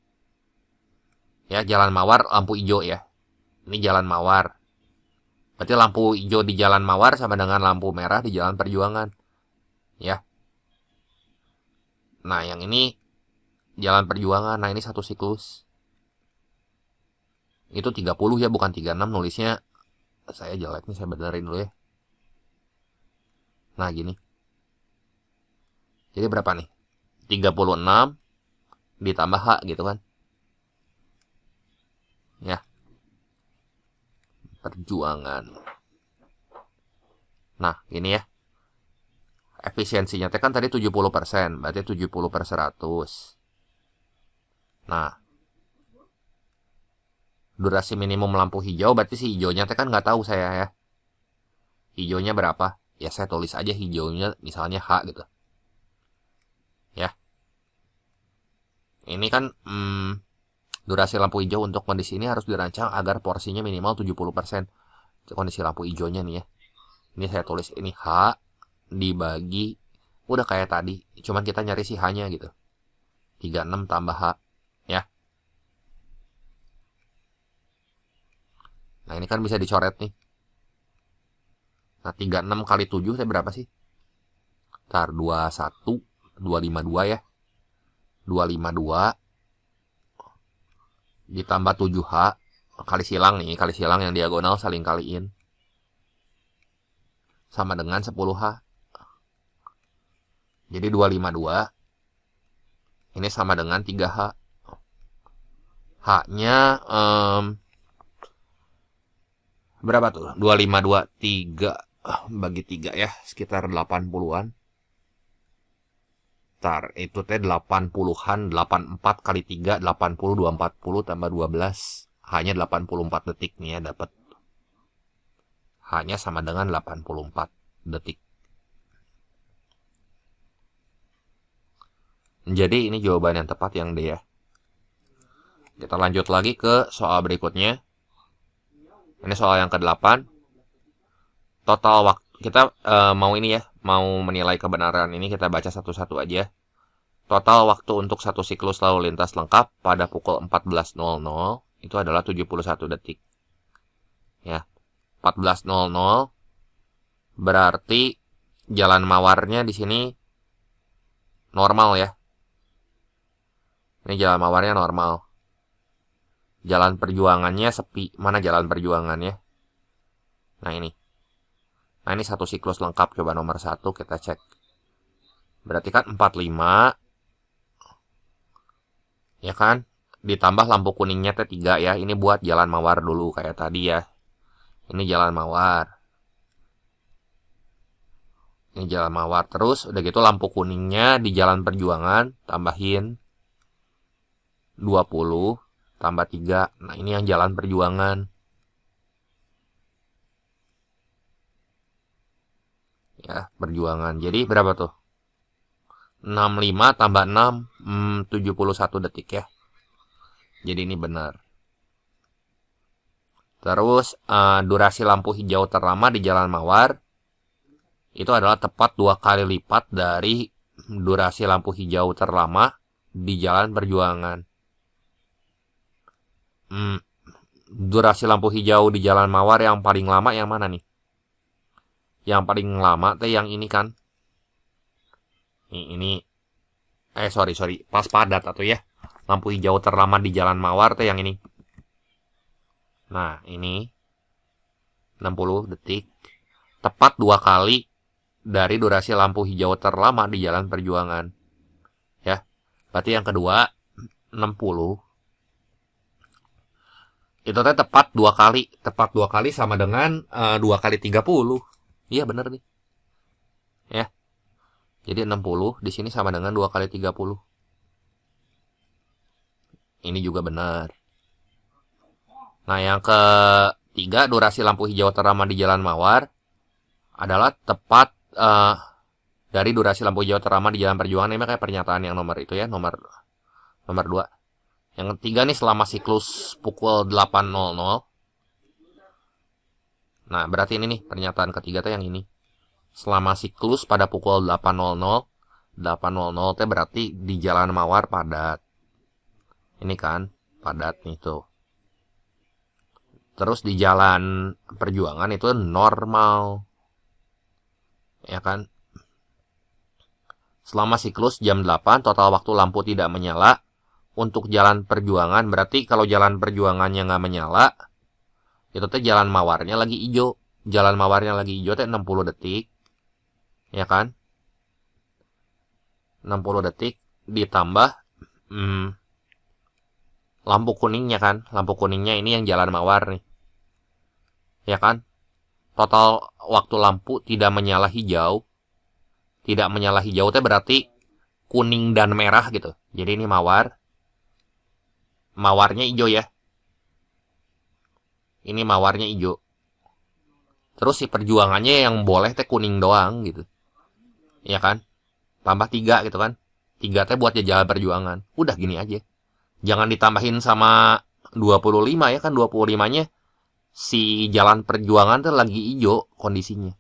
Speaker 1: Ya, Jalan Mawar lampu hijau ya. Ini Jalan Mawar. Berarti lampu hijau di Jalan Mawar sama dengan lampu merah di Jalan Perjuangan. Ya. Nah, yang ini Jalan Perjuangan. Nah, ini satu siklus. Itu 30 ya, bukan 36 nulisnya. Saya jelek nih, saya benerin dulu ya. Nah, gini. Jadi berapa nih? 36 ditambah H gitu kan. Ya. Perjuangan. Nah, ini ya. Efisiensinya kan tadi 70%, berarti 70/100. Nah, durasi minimum lampu hijau berarti si hijaunya kan nggak tahu saya ya. Hijaunya berapa? Ya saya tulis aja hijaunya misalnya H gitu. Ya. Ini kan durasi lampu hijau untuk kondisi ini harus dirancang agar porsinya minimal 70%. Kondisi lampu hijaunya nih ya. Ini saya tulis ini H dibagi, udah kayak tadi, cuman kita nyari si H-nya gitu. 36 tambah H, ya. Nah, ini kan bisa dicoret nih. Nah, 36 kali 7 itu berapa sih? Ntar 252 ya. 252 ditambah 7H kali silang nih, kali silang yang diagonal saling kaliin. Sama dengan 10H. Jadi 252 ini sama dengan 3H. H-nya berapa tuh? 252 3 bagi 3 ya, sekitar 80-an. Ntar itu teh 80-an, 84 kali 3 80, 240 tambah 12. H-nya 84 detik nih ya dapat. H-nya sama dengan 84 detik. Jadi ini jawaban yang tepat yang D ya. Kita lanjut lagi ke soal berikutnya. Ini soal yang ke-8. Total waktu kita mau ini ya, mau menilai kebenaran ini kita baca satu-satu aja. Total waktu untuk satu siklus lalu lintas lengkap pada pukul 14.00 itu adalah 71 detik. Ya. 14.00 berarti jalan mawarnya di sini normal ya. Ini jalan mawarnya normal. Jalan perjuangannya sepi. Mana jalan perjuangannya? Nah ini. Nah ini satu siklus lengkap. Coba nomor 1 kita cek. Berarti kan 45. Ya kan? Ditambah lampu kuningnya T3 ya. Ini buat jalan mawar dulu kayak tadi ya. Ini jalan mawar. Ini jalan mawar. Terus udah gitu lampu kuningnya di jalan perjuangan. Tambahin 20 tambah 3. Nah ini yang jalan perjuangan. Ya perjuangan. Jadi berapa tuh? 65 tambah 6 71 detik ya. Jadi ini benar. Terus durasi lampu hijau terlama di jalan mawar itu adalah tepat 2 kali lipat dari durasi lampu hijau terlama di jalan perjuangan. Durasi lampu hijau di jalan mawar yang paling lama yang mana nih? Yang paling lama teh yang ini kan? Ini sorry pas padat atau ya. Lampu hijau terlama di jalan mawar teh yang ini. Nah, ini 60 detik. Tepat 2 kali dari durasi lampu hijau terlama di jalan perjuangan. Ya. Berarti yang kedua 60. Itu teh tepat 2 kali. Tepat 2 kali sama dengan 2 kali 30. Iya bener nih. Ya. Jadi 60 di sini sama dengan 2 kali 30. Ini juga benar. Nah, yang ketiga durasi lampu hijau terlama di jalan mawar adalah tepat Dari durasi lampu hijau terlama di jalan perjuangan, ini kayak pernyataan yang nomor itu ya, nomor 2. Yang ketiga nih, selama siklus pukul 8.00. Nah, berarti ini nih pernyataan ketiga tuh yang ini. Selama siklus pada pukul 8.00 teh berarti di jalan Mawar padat. Ini kan padat nih tuh. Terus di jalan perjuangan itu normal. Ya kan? Selama siklus jam 8, total waktu lampu tidak menyala. Untuk jalan perjuangan, berarti kalau jalan perjuangannya nggak menyala, itu teh jalan Mawarnya lagi hijau. Jalan Mawarnya lagi hijau teh 60 detik. Ya kan? 60 detik ditambah lampu kuningnya kan. Lampu kuningnya ini yang jalan Mawar nih. Ya kan? Total waktu lampu tidak menyala hijau. Tidak menyala hijau teh berarti kuning dan merah gitu. Jadi ini Mawar. Mawarnya hijau ya. Ini Mawarnya hijau. Terus si perjuangannya yang boleh teh kuning doang gitu. Ya kan? Tambah 3 gitu kan. 3 teh buat jalan perjuangan. Udah gini aja. Jangan ditambahin sama 25 ya kan. 25-nya si jalan perjuangan tuh lagi hijau kondisinya.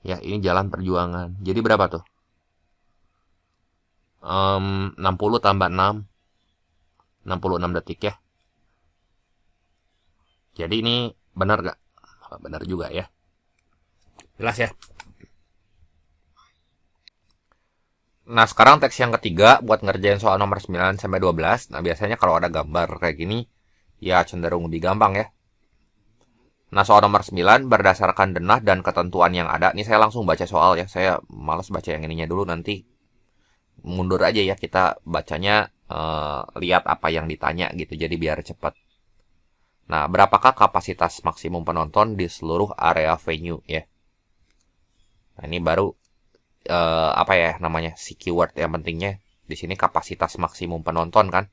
Speaker 1: Ya, ini jalan perjuangan. Jadi berapa tuh? 60 tambah 6. 66 detik ya. Jadi ini benar gak? Benar juga ya. Jelas ya. Nah, sekarang teks yang ketiga buat ngerjain soal nomor 9 sampai 12. Nah, biasanya kalau ada gambar kayak gini, ya cenderung lebih gampang ya. Nah, soal nomor 9 berdasarkan denah dan ketentuan yang ada. Ini saya langsung baca soal ya. Saya malas baca yang ininya dulu, nanti mundur aja ya. Kita bacanya lihat apa yang ditanya gitu. Jadi biar cepat. Nah, berapakah kapasitas maksimum penonton di seluruh area venue ya? Nah, ini baru apa ya namanya, si keyword yang pentingnya di sini, kapasitas maksimum penonton kan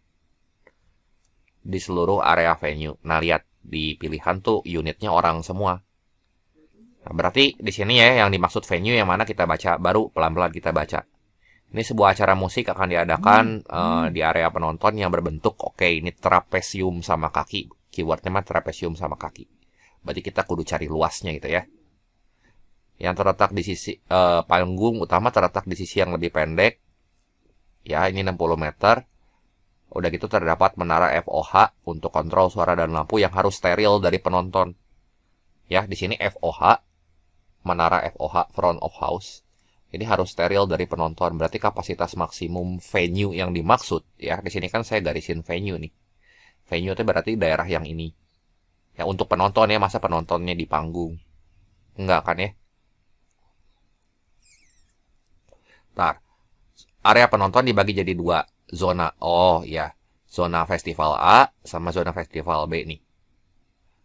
Speaker 1: di seluruh area venue. Nah, lihat di pilihan tuh unitnya orang semua. Nah, berarti di sini ya yang dimaksud venue yang mana kita baca, baru pelan-pelan kita baca. Ini sebuah acara musik akan diadakan di area penonton yang berbentuk, oke, ini trapesium sama kaki. Keywordnya mah trapesium sama kaki. Berarti kita kudu cari luasnya gitu ya. Yang terletak di sisi panggung utama terletak di sisi yang lebih pendek. Ya, ini 60 meter. Udah gitu terdapat menara FOH untuk kontrol suara dan lampu yang harus steril dari penonton. Ya, di sini FOH, menara FOH front of house. Ini harus steril dari penonton. Berarti kapasitas maksimum venue yang dimaksud ya. Di sini kan saya garisin venue nih. Venue itu berarti daerah yang ini. Ya, untuk penonton ya, masa penontonnya di panggung. Enggak kan ya? Ntar, area penonton dibagi jadi 2 zona. Oh ya, zona festival A sama zona festival B nih.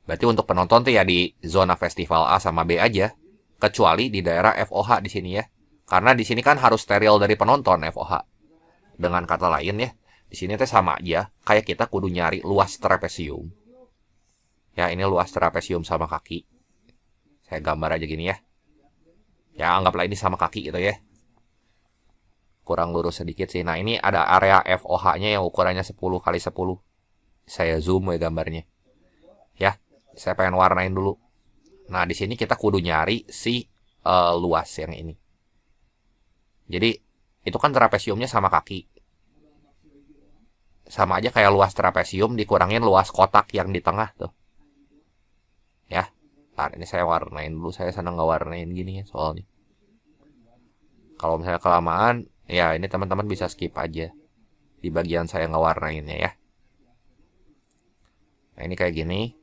Speaker 1: Berarti untuk penonton tuh ya di zona festival A sama B aja, kecuali di daerah FOH di sini ya. Karena di sini kan harus steril dari penonton FOH. Dengan kata lain ya, di sini teh sama aja, kayak kita kudu nyari luas trapesium. Ya, ini luas trapesium sama kaki. Saya gambar aja gini ya. Ya, anggaplah ini sama kaki gitu ya. Kurang lurus sedikit sih. Nah, ini ada area FOH-nya yang ukurannya 10 kali 10. Saya zoom ya gambarnya. Ya, saya pengen warnain dulu. Nah, di sini kita kudu nyari si luas yang ini. Jadi, itu kan trapesiumnya sama kaki. Sama aja kayak luas trapesium dikurangin luas kotak yang di tengah tuh. Ya, nah, ini saya warnain dulu. Saya senang ngewarnain gini ya soalnya. Kalau misalnya kelamaan, ya ini teman-teman bisa skip aja di bagian saya ngewarnainnya ya. Nah, ini kayak gini.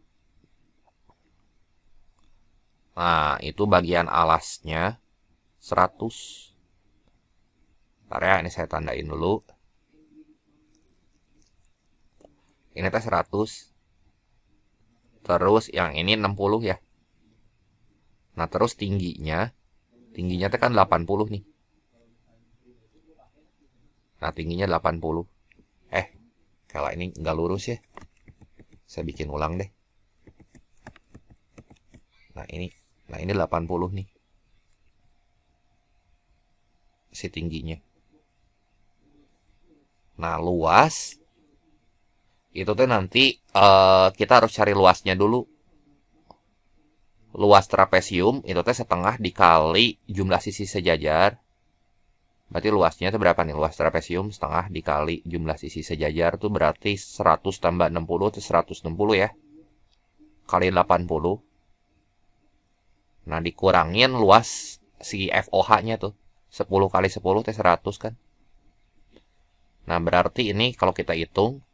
Speaker 1: Nah, itu bagian alasnya 100. Bentar ya, ini saya tandain dulu. Ini teh 100. Terus yang ini 60 ya. Nah, terus tingginya teh kan 80 nih. Nah, tingginya 80. Kalau ini nggak lurus ya. Saya bikin ulang deh. Nah, ini 80 nih. si tingginya. Nah, luas itu tuh nanti kita harus cari luasnya dulu. Luas trapesium itu teh setengah dikali jumlah sisi sejajar. Berarti luasnya itu berapa nih? Luas trapesium setengah dikali jumlah sisi sejajar tuh berarti 100 tambah 60 itu 160 ya. Kali 80. Nah, dikurangin luas si FOH-nya tuh. 10 kali 10 itu 100 kan. Nah, berarti ini kalau kita hitung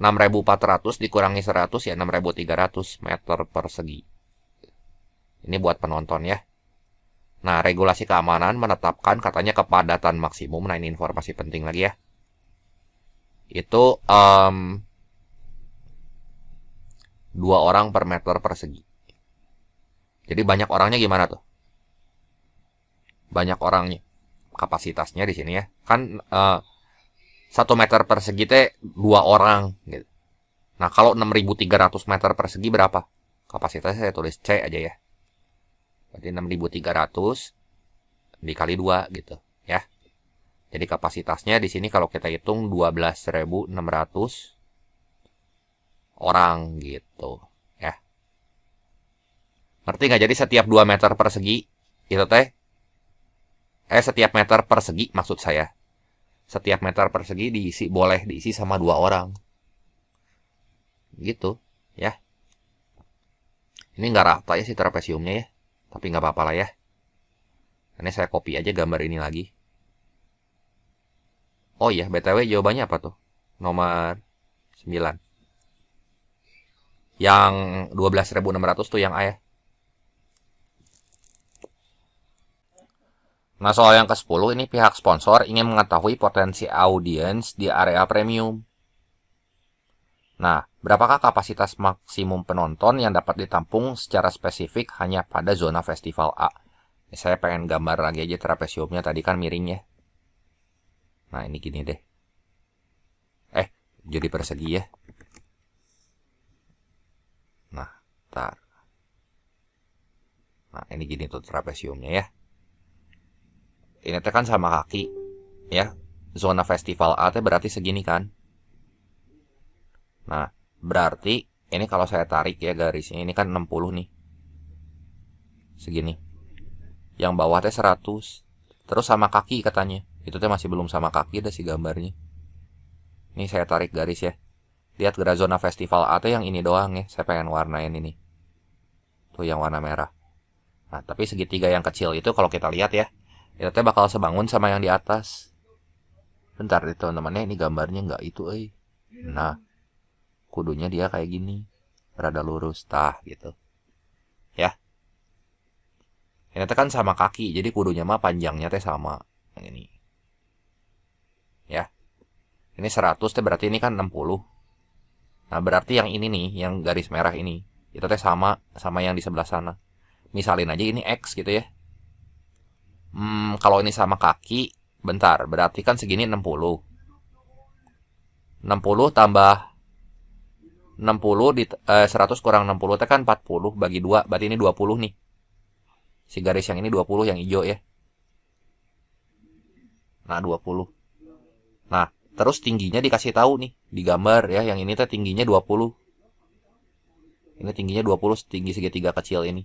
Speaker 1: 6.400 dikurangi 100 ya 6.300 meter persegi. Ini buat penonton ya. Nah, regulasi keamanan menetapkan katanya kepadatan maksimum. Nah, ini informasi penting lagi ya. Itu 2 orang per meter persegi. Jadi banyak orangnya gimana tuh? Banyak orangnya. Kapasitasnya di sini ya. Kan 1 meter persegi teh 2 orang gitu. Nah, kalau 6.300 meter persegi berapa? Kapasitasnya saya tulis C aja ya. Berarti 6.300 dikali 2 gitu ya. Jadi kapasitasnya di sini kalau kita hitung 12.600 orang gitu ya. Ngerti nggak? Jadi setiap 2 meter persegi itu teh setiap meter persegi maksud saya. Setiap meter persegi boleh diisi sama 2 orang. Gitu ya. Ini nggak rata ya si trapesiumnya ya. Tapi nggak apa-apa lah ya. Ini saya copy aja gambar ini lagi. Oh iya, BTW jawabannya apa tuh? Nomor 9. Yang 12.600 tuh yang A ya. Nah, soal yang ke-10 ini pihak sponsor ingin mengetahui potensi audiens di area premium. Nah, berapakah kapasitas maksimum penonton yang dapat ditampung secara spesifik hanya pada zona festival A? Saya pengen gambar lagi aja trapesiumnya, tadi kan miring ya. Nah, ini gini deh. Jadi persegi ya. Nah, tar. Nah, ini gini tuh trapesiumnya ya. Ini teh kan sama kaki ya. Zona festival A teh berarti segini kan. Nah, berarti ini kalau saya tarik ya garisnya, ini kan 60 nih. Segini. Yang bawah teh 100. Terus sama kaki katanya. Itu teh masih belum sama kaki ada si gambarnya. Ini saya tarik garis ya. Lihat zona festival A teh yang ini doang ya. Saya pengen warnain ini. Tuh yang warna merah. Nah, tapi segitiga yang kecil itu kalau kita lihat ya, itu teh bakal sebangun sama yang di atas. Bentar deh teman-temannya, ini gambarnya nggak itu Nah, kudunya dia kayak gini. Rada lurus, gitu. Ya. Ini teh kan sama kaki, jadi kudunya mah panjangnya teh sama. Yang ini. Ya. Ini 100 teh berarti ini kan 60. Nah, berarti yang ini nih, yang garis merah ini, itu teh sama yang di sebelah sana. Misalin aja ini X gitu ya. Kalau ini sama kaki, bentar, berarti kan segini 60. 60 tambah 60 100 kurang 60 teh kan 40 bagi 2, berarti ini 20 nih. Si garis yang ini 20 yang hijau ya. Nah, 20. Nah, terus tingginya dikasih tahu nih di gambar ya, yang ini teh tingginya 20. Ini tingginya 20, tinggi segitiga kecil ini.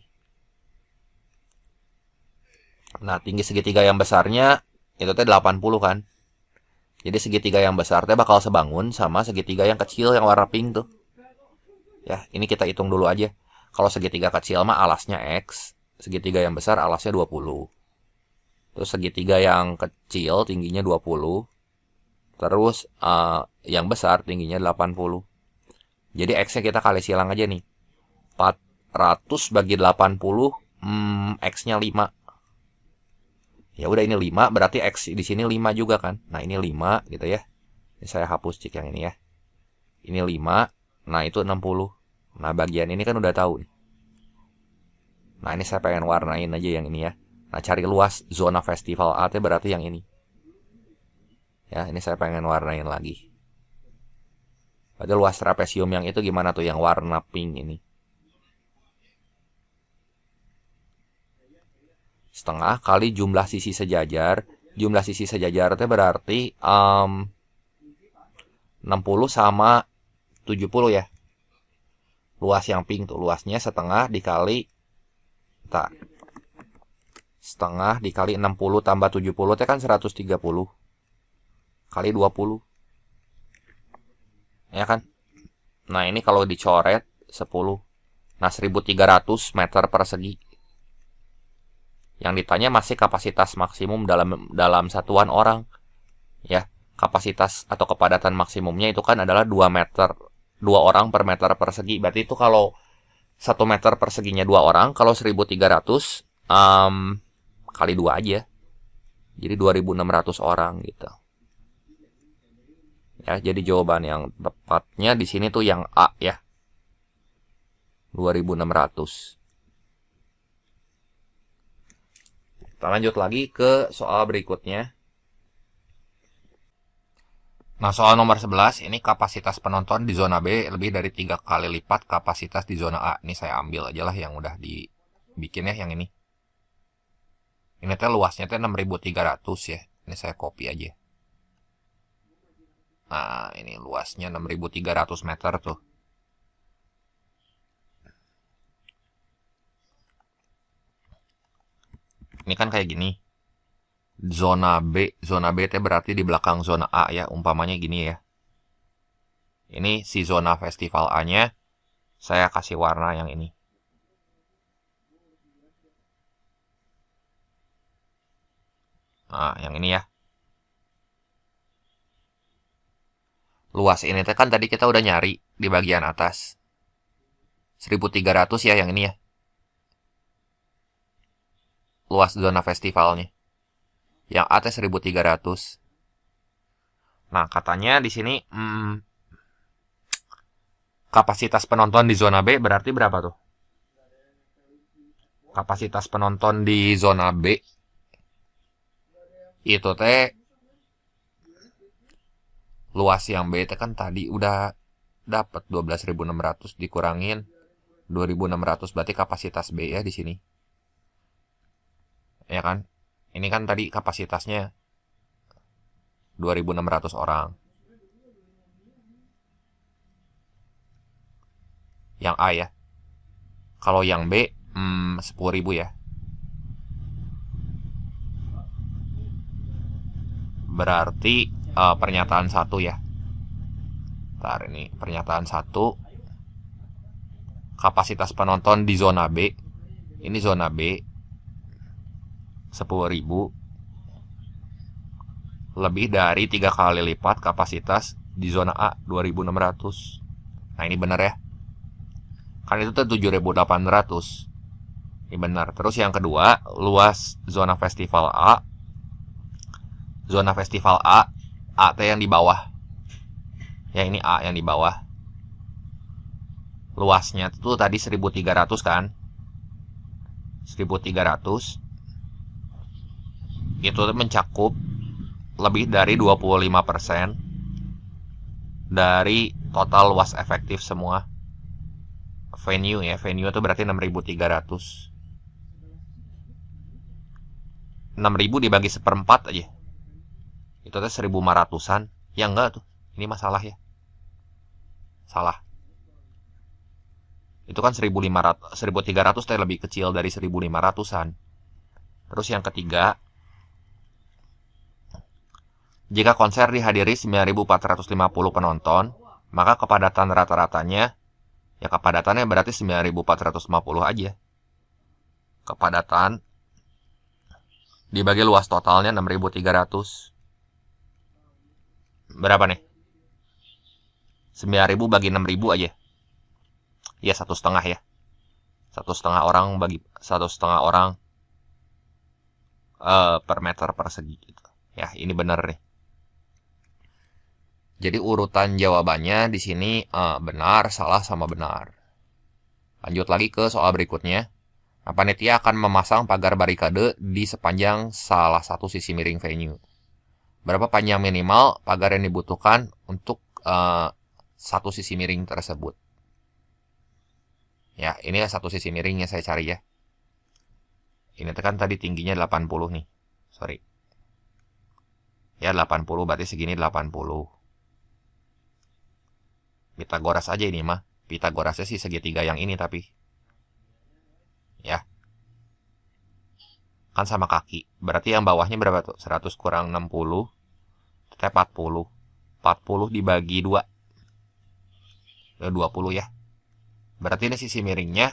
Speaker 1: Nah, tinggi segitiga yang besarnya itu teh 80 kan. Jadi segitiga yang besar teh bakal sebangun sama segitiga yang kecil yang warna pink tuh. Ya, ini kita hitung dulu aja. Kalau segitiga kecil mah alasnya X, segitiga yang besar alasnya 20. Terus segitiga yang kecil tingginya 20. Terus yang besar tingginya 80. Jadi X-nya kita kali silang aja nih. 400 bagi 80, X-nya 5. Ya udah, ini 5, berarti X di sini 5 juga kan. Nah, ini 5 gitu ya. Ini saya hapus cek yang ini ya. Ini 5, nah itu 60. Nah, bagian ini kan udah tahu nih. Nah, ini saya pengen warnain aja yang ini ya. Nah, cari luas zona festival A berarti yang ini. Ya, ini saya pengen warnain lagi. Berarti luas trapesium yang itu gimana tuh, yang warna pink ini. setengah kali jumlah sisi sejajar. Jumlah sisi sejajar itu berarti 60 sama 70 ya. Luas yang pink tuh, luasnya setengah dikali setengah dikali 60 tambah 70 itu kan 130 kali 20. Ya kan? Nah, ini kalau dicoret 10. Nah, 1300 meter persegi. Yang ditanya masih kapasitas maksimum dalam satuan orang. Ya, kapasitas atau kepadatan maksimumnya itu kan adalah 2 meter. 2 orang per meter persegi. Berarti itu kalau 1 meter perseginya 2 orang, kalau 1300 kali 2 aja. Jadi 2600 orang gitu. Ya, jadi jawaban yang tepatnya di sini tuh yang A ya. 2600. Kita lanjut lagi ke soal berikutnya. Nah, soal nomor 11, ini kapasitas penonton di zona B lebih dari 3 kali lipat kapasitas di zona A. Ini saya ambil aja lah yang udah dibikin ya, yang ini. Ini teh luasnya teh 6300 ya. Ini saya copy aja. Nah, ini luasnya 6300 meter tuh. Ini kan kayak gini. Zona B teh berarti di belakang zona A ya, umpamanya gini ya. Ini si zona festival A-nya, saya kasih warna yang ini. Nah, yang ini ya. Luas ini teh kan tadi kita udah nyari di bagian atas. 1300 ya yang ini ya. Luas zona festivalnya. Yang A teh 1300. Nah, katanya di sini kapasitas penonton di zona B berarti berapa tuh? Kapasitas penonton di zona B itu teh luas yang B itu kan tadi udah dapat 12.600 dikurangin 2.600 berarti kapasitas B ya di sini. Ya kan? Ini kan tadi kapasitasnya 2.600 orang. Yang A ya. Kalau yang B 10.000 ya. Berarti pernyataan 1 ya. Ntar ini pernyataan 1. Kapasitas penonton di zona B. Ini zona B 10.000 lebih dari 3 kali lipat kapasitas di zona A 2.600. Nah, ini benar ya. Kan itu tuh 7.800. Ini benar. Terus yang kedua, luas zona festival A. Zona festival A T yang di bawah. Ya, ini A yang di bawah. Luasnya tuh tadi 1.300 kan. 1.300 itu mencakup lebih dari 25% dari total luas efektif semua venue ya. Venue itu berarti 6.300. 6.000 dibagi 1/4 aja. Itu tuh 1.500-an. Ya enggak tuh. Ini masalah ya. Salah. Itu kan 1.500, 1.300 teh lebih kecil dari 1.500-an. Terus yang ketiga, jika konser dihadiri 9.450 penonton, maka kepadatan rata-ratanya, ya kepadatannya berarti 9.450 aja. Kepadatan dibagi luas totalnya 6.300. Berapa nih? 9.000 bagi 6.000 aja. Ya 1,5 ya. 1,5 orang bagi 1,5 orang per meter persegi gitu. Ya, ini benar nih. Jadi urutan jawabannya di sini benar, salah, sama benar. Lanjut lagi ke soal berikutnya. Nah, panitia akan memasang pagar barikade di sepanjang salah satu sisi miring venue. Berapa panjang minimal pagar yang dibutuhkan untuk satu sisi miring tersebut? Ya, ini satu sisi miring yang saya cari ya. Ini kan tadi tingginya 80 nih. Sorry. Ya 80 berarti segini 80. Pitagoras aja ini mah. Pitagorasnya sih segitiga yang ini tapi. Ya. Kan sama kaki. Berarti yang bawahnya berapa tuh? 100 kurang 60. Itu 40. 40 dibagi 2. 20 ya. Berarti ini sisi miringnya.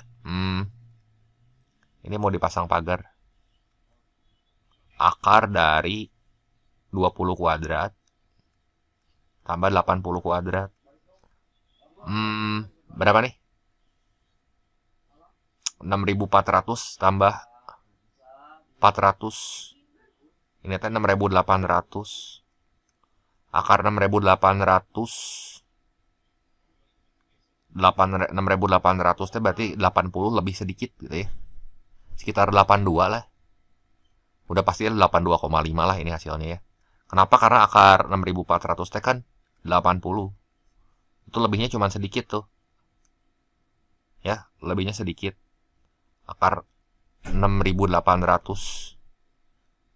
Speaker 1: Ini mau dipasang pagar. Akar dari 20 kuadrat. Tambah 80 kuadrat. Berapa nih? 6.400 tambah 400. Ini teh 6.800. Akar 6.800. 6.800 teh berarti 80 lebih sedikit gitu ya. Sekitar 82 lah. Udah pasti 82,5 lah ini hasilnya ya. Kenapa? Karena akar 6.400 teh kan 80. Itu lebihnya cuma sedikit tuh. Ya, lebihnya sedikit. Akar 6.800.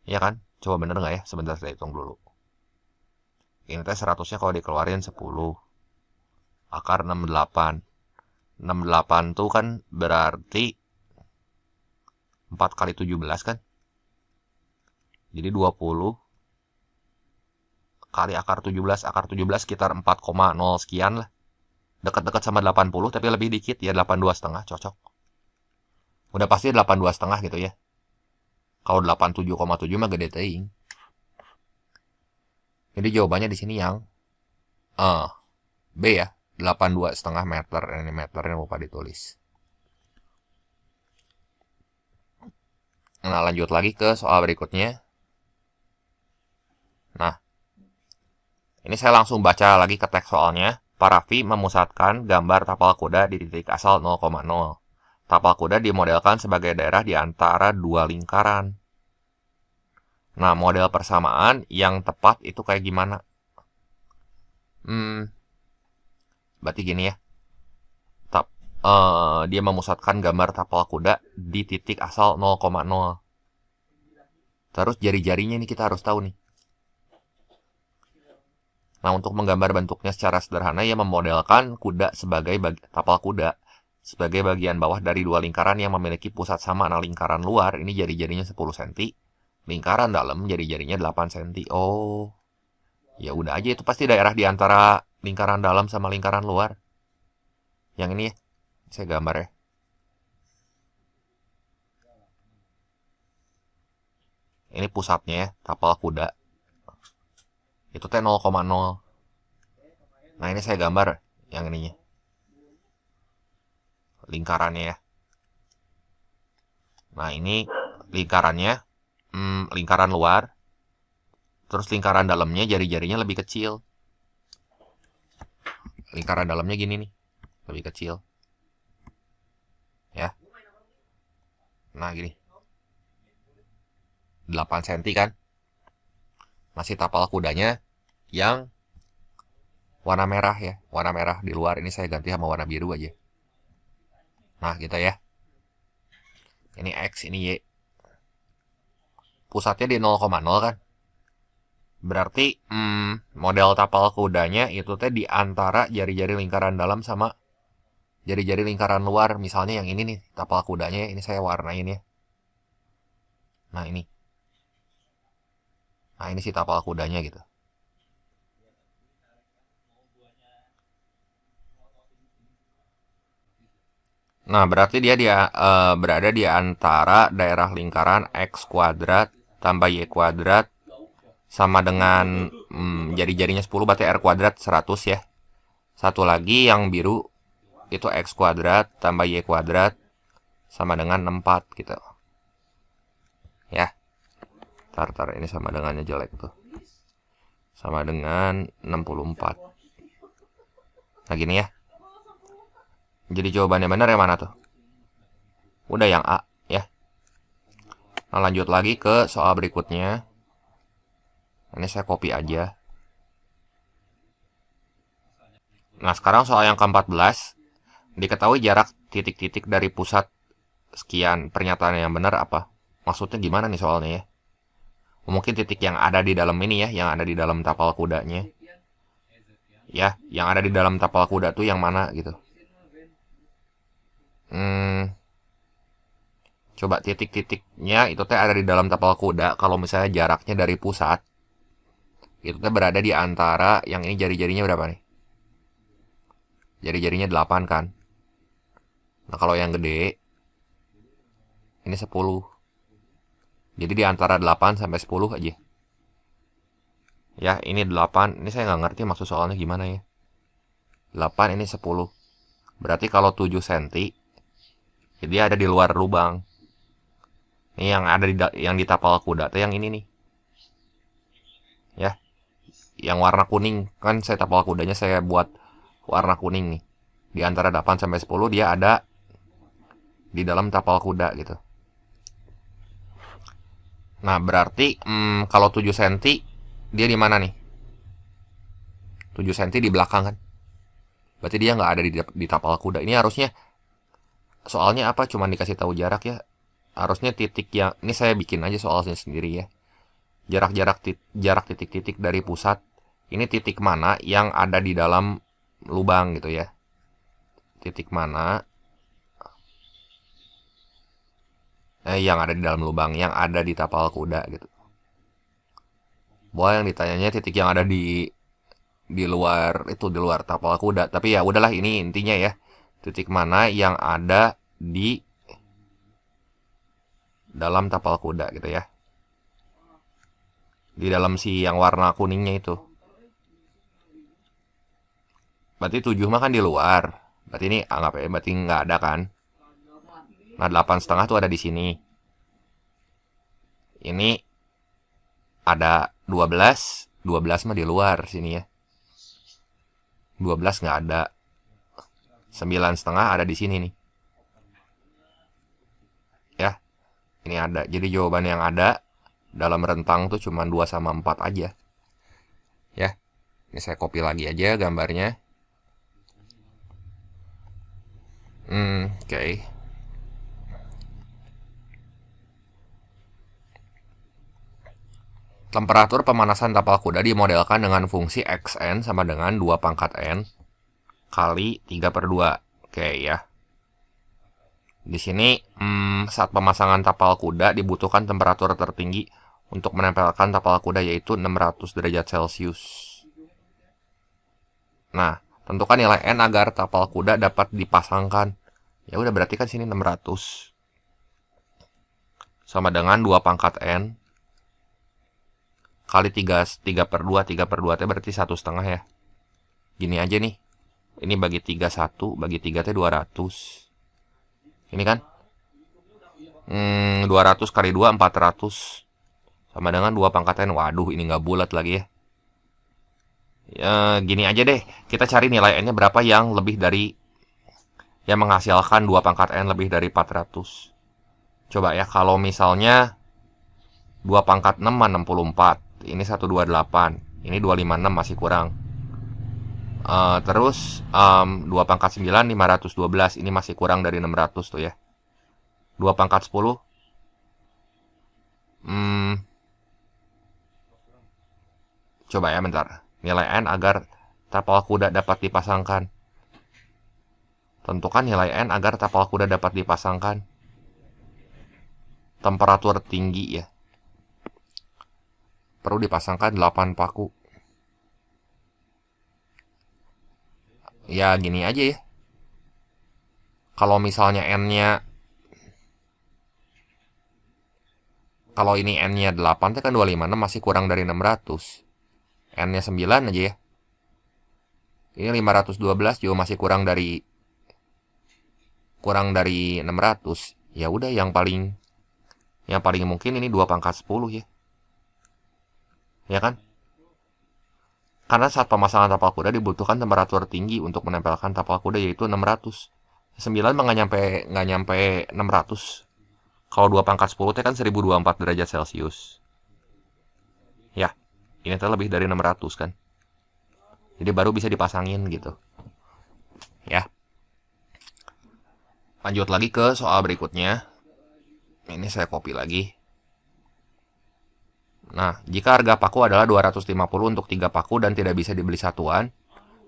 Speaker 1: Ya kan? Coba bener nggak ya? Sebentar saya hitung dulu. Ini teh 100-nya kalau dikeluarin 10. Akar 68. 68 tuh kan berarti 4 kali 17 kan? Jadi 20 kali akar 17. Akar 17 sekitar 4,0 sekian lah. Dekat-dekat sama 80 tapi lebih dikit ya, 82,5 cocok. Udah pasti 82,5 gitu ya. Kalau 87,7 mah gede teuing. Jadi jawabannya di sini yang B ya, 82,5 meter. Ini meternya lupa ditulis. Nah, lanjut lagi ke soal berikutnya. Nah, ini saya langsung baca lagi ke teks soalnya. Pak Raffi memusatkan gambar tapal kuda di titik asal 0,0. Tapal kuda dimodelkan sebagai daerah di antara dua lingkaran. Nah, model persamaan yang tepat itu kayak gimana? Berarti gini ya. Dia memusatkan gambar tapal kuda di titik asal 0,0. Terus jari-jarinya ini kita harus tahu nih. Nah, untuk menggambar bentuknya secara sederhana, ia memodelkan kuda sebagai tapal kuda sebagai bagian bawah dari dua lingkaran yang memiliki pusat sama. Nah, lingkaran luar ini jari-jarinya 10 cm, lingkaran dalam jari-jarinya 8 cm. Oh, ya udah aja, itu pasti daerah di antara lingkaran dalam sama lingkaran luar. Yang ini ya, saya gambar ya. Ini pusatnya ya, tapal kuda. Itu teh 0,0. Nah, ini saya gambar yang ininya. Lingkarannya ya. Nah, ini lingkarannya, lingkaran luar. Terus lingkaran dalamnya jari-jarinya lebih kecil. Lingkaran dalamnya gini nih, lebih kecil. Ya. Nah, gini. 8 cm kan. Masih tapal kudanya yang warna merah ya. Warna merah di luar. Ini saya ganti sama warna biru aja. Nah, gitu ya. Ini X, ini Y. Pusatnya di 0,0 kan. Berarti model tapal kudanya itu teh di antara jari-jari lingkaran dalam sama jari-jari lingkaran luar. Misalnya yang ini nih, tapal kudanya. Ini saya warnain ya. Nah, ini. Nah, ini si tapal kudanya gitu. Nah, berarti dia berada di antara daerah lingkaran X kuadrat tambah Y kuadrat sama dengan jari-jarinya 10, berarti R kuadrat 100 ya. Satu lagi yang biru itu X kuadrat tambah Y kuadrat sama dengan 64 gitu. Ya. Tar, ini sama dengannya jelek tuh. Sama dengan 64. Nah, gini ya. Jadi jawabannya benar yang mana tuh? Udah yang A ya. Nah, lanjut lagi ke soal berikutnya. Ini saya copy aja. Nah, sekarang soal yang ke-14. Diketahui jarak titik-titik dari pusat sekian. Pernyataan yang benar apa? Maksudnya gimana nih soalnya ya? Mungkin titik yang ada di dalam ini ya, yang ada di dalam tapal kudanya. Ya, yang ada di dalam tapal kuda tuh yang mana gitu. Hmm, coba titik-titiknya itu teh ada di dalam tapal kuda. Kalau misalnya jaraknya dari pusat, itu teh berada di antara yang ini jari-jarinya berapa nih? Jari-jarinya 8 kan. Nah, kalau yang gede ini 10. Jadi di antara 8 sampai 10 aja. Ya, ini 8. Ini saya nggak ngerti maksud soalnya gimana ya. 8 ini 10. Berarti kalau 7 cm, jadi ada di luar lubang. Ini yang ada yang di tapal kuda tuh yang ini nih. Ya, yang warna kuning. Kan saya tapal kudanya saya buat warna kuning nih. Di antara 8 sampai 10 dia ada di dalam tapal kuda gitu. Nah, berarti kalau 7 cm dia di mana nih? 7 cm di belakang kan? Berarti dia nggak ada di tapal kuda. Ini harusnya soalnya apa? Cuma dikasih tahu jarak ya. Harusnya titik yang ini saya bikin aja soalnya sendiri ya. Jarak titik-titik dari pusat. Ini titik mana yang ada di dalam lubang gitu ya. Titik mana yang ada di dalam lubang, yang ada di tapal kuda gitu. Boleh yang ditanyanya titik yang ada di luar itu, di luar tapal kuda. Tapi ya udahlah, ini intinya ya. Titik mana yang ada di dalam tapal kuda gitu ya. Di dalam si yang warna kuningnya itu. Berarti 7 mah kan di luar. Berarti ini anggap ya, berarti nggak ada kan. Nah, 8,5 tuh ada di sini. Ini ada 12. 12 mah di luar sini ya. 12 nggak ada. 9,5 ada di sini nih. Ya, ini ada. Jadi jawaban yang ada dalam rentang tuh cuma 2 sama 4 aja. Ya, ini saya copy lagi aja gambarnya. Oke. Temperatur pemanasan tapal kuda dimodelkan dengan fungsi Xn sama dengan 2 pangkat N kali 3/2. Oke ya. Di sini saat pemasangan tapal kuda dibutuhkan temperatur tertinggi untuk menempelkan tapal kuda, yaitu 600 derajat Celcius. Nah, tentukan nilai N agar tapal kuda dapat dipasangkan. Ya udah, berarti kan sini 600 sama dengan 2 pangkat N kali 3/2. 3/2 itu berarti 1,5 ya. Gini aja nih. Ini bagi 3 1, bagi 3 itu 200. Ini kan 200 kali 2 400 sama dengan 2 pangkat N. Waduh, ini nggak bulat lagi ya. Gini aja deh, kita cari nilai N nya berapa yang lebih dari, yang menghasilkan 2 pangkat N lebih dari 400. Coba ya, kalau misalnya 2 pangkat 6 64, ini 128, ini 256 masih kurang. Terus 2 pangkat 9 512, ini masih kurang dari 600 tuh ya. 2 pangkat 10 coba ya bentar. Nilai N agar tapal kuda dapat dipasangkan. Tentukan nilai N agar tapal kuda dapat dipasangkan. Temperatur tinggi ya. Perlu dipasangkan 8 paku. Ya gini aja ya. Kalau misalnya N-nya, kalau ini N-nya 8 itu kan 256 masih kurang dari 600. N-nya 9 aja ya. Ini 512 juga masih kurang dari 600. Ya udah, yang paling mungkin ini 2 pangkat 10 ya. Ya kan? Karena saat pemasangan tapal kuda dibutuhkan temperatur tinggi untuk menempelkan tapal kuda, yaitu 600. 9 mah nggak nyampe 600. Kalau 2 pangkat 10 itu kan 1024 derajat Celcius. Ya, ini tuh lebih dari 600 kan. Jadi baru bisa dipasangin gitu. Ya. Lanjut lagi ke soal berikutnya. Ini saya copy lagi. Nah, jika harga paku adalah 250 untuk 3 paku dan tidak bisa dibeli satuan,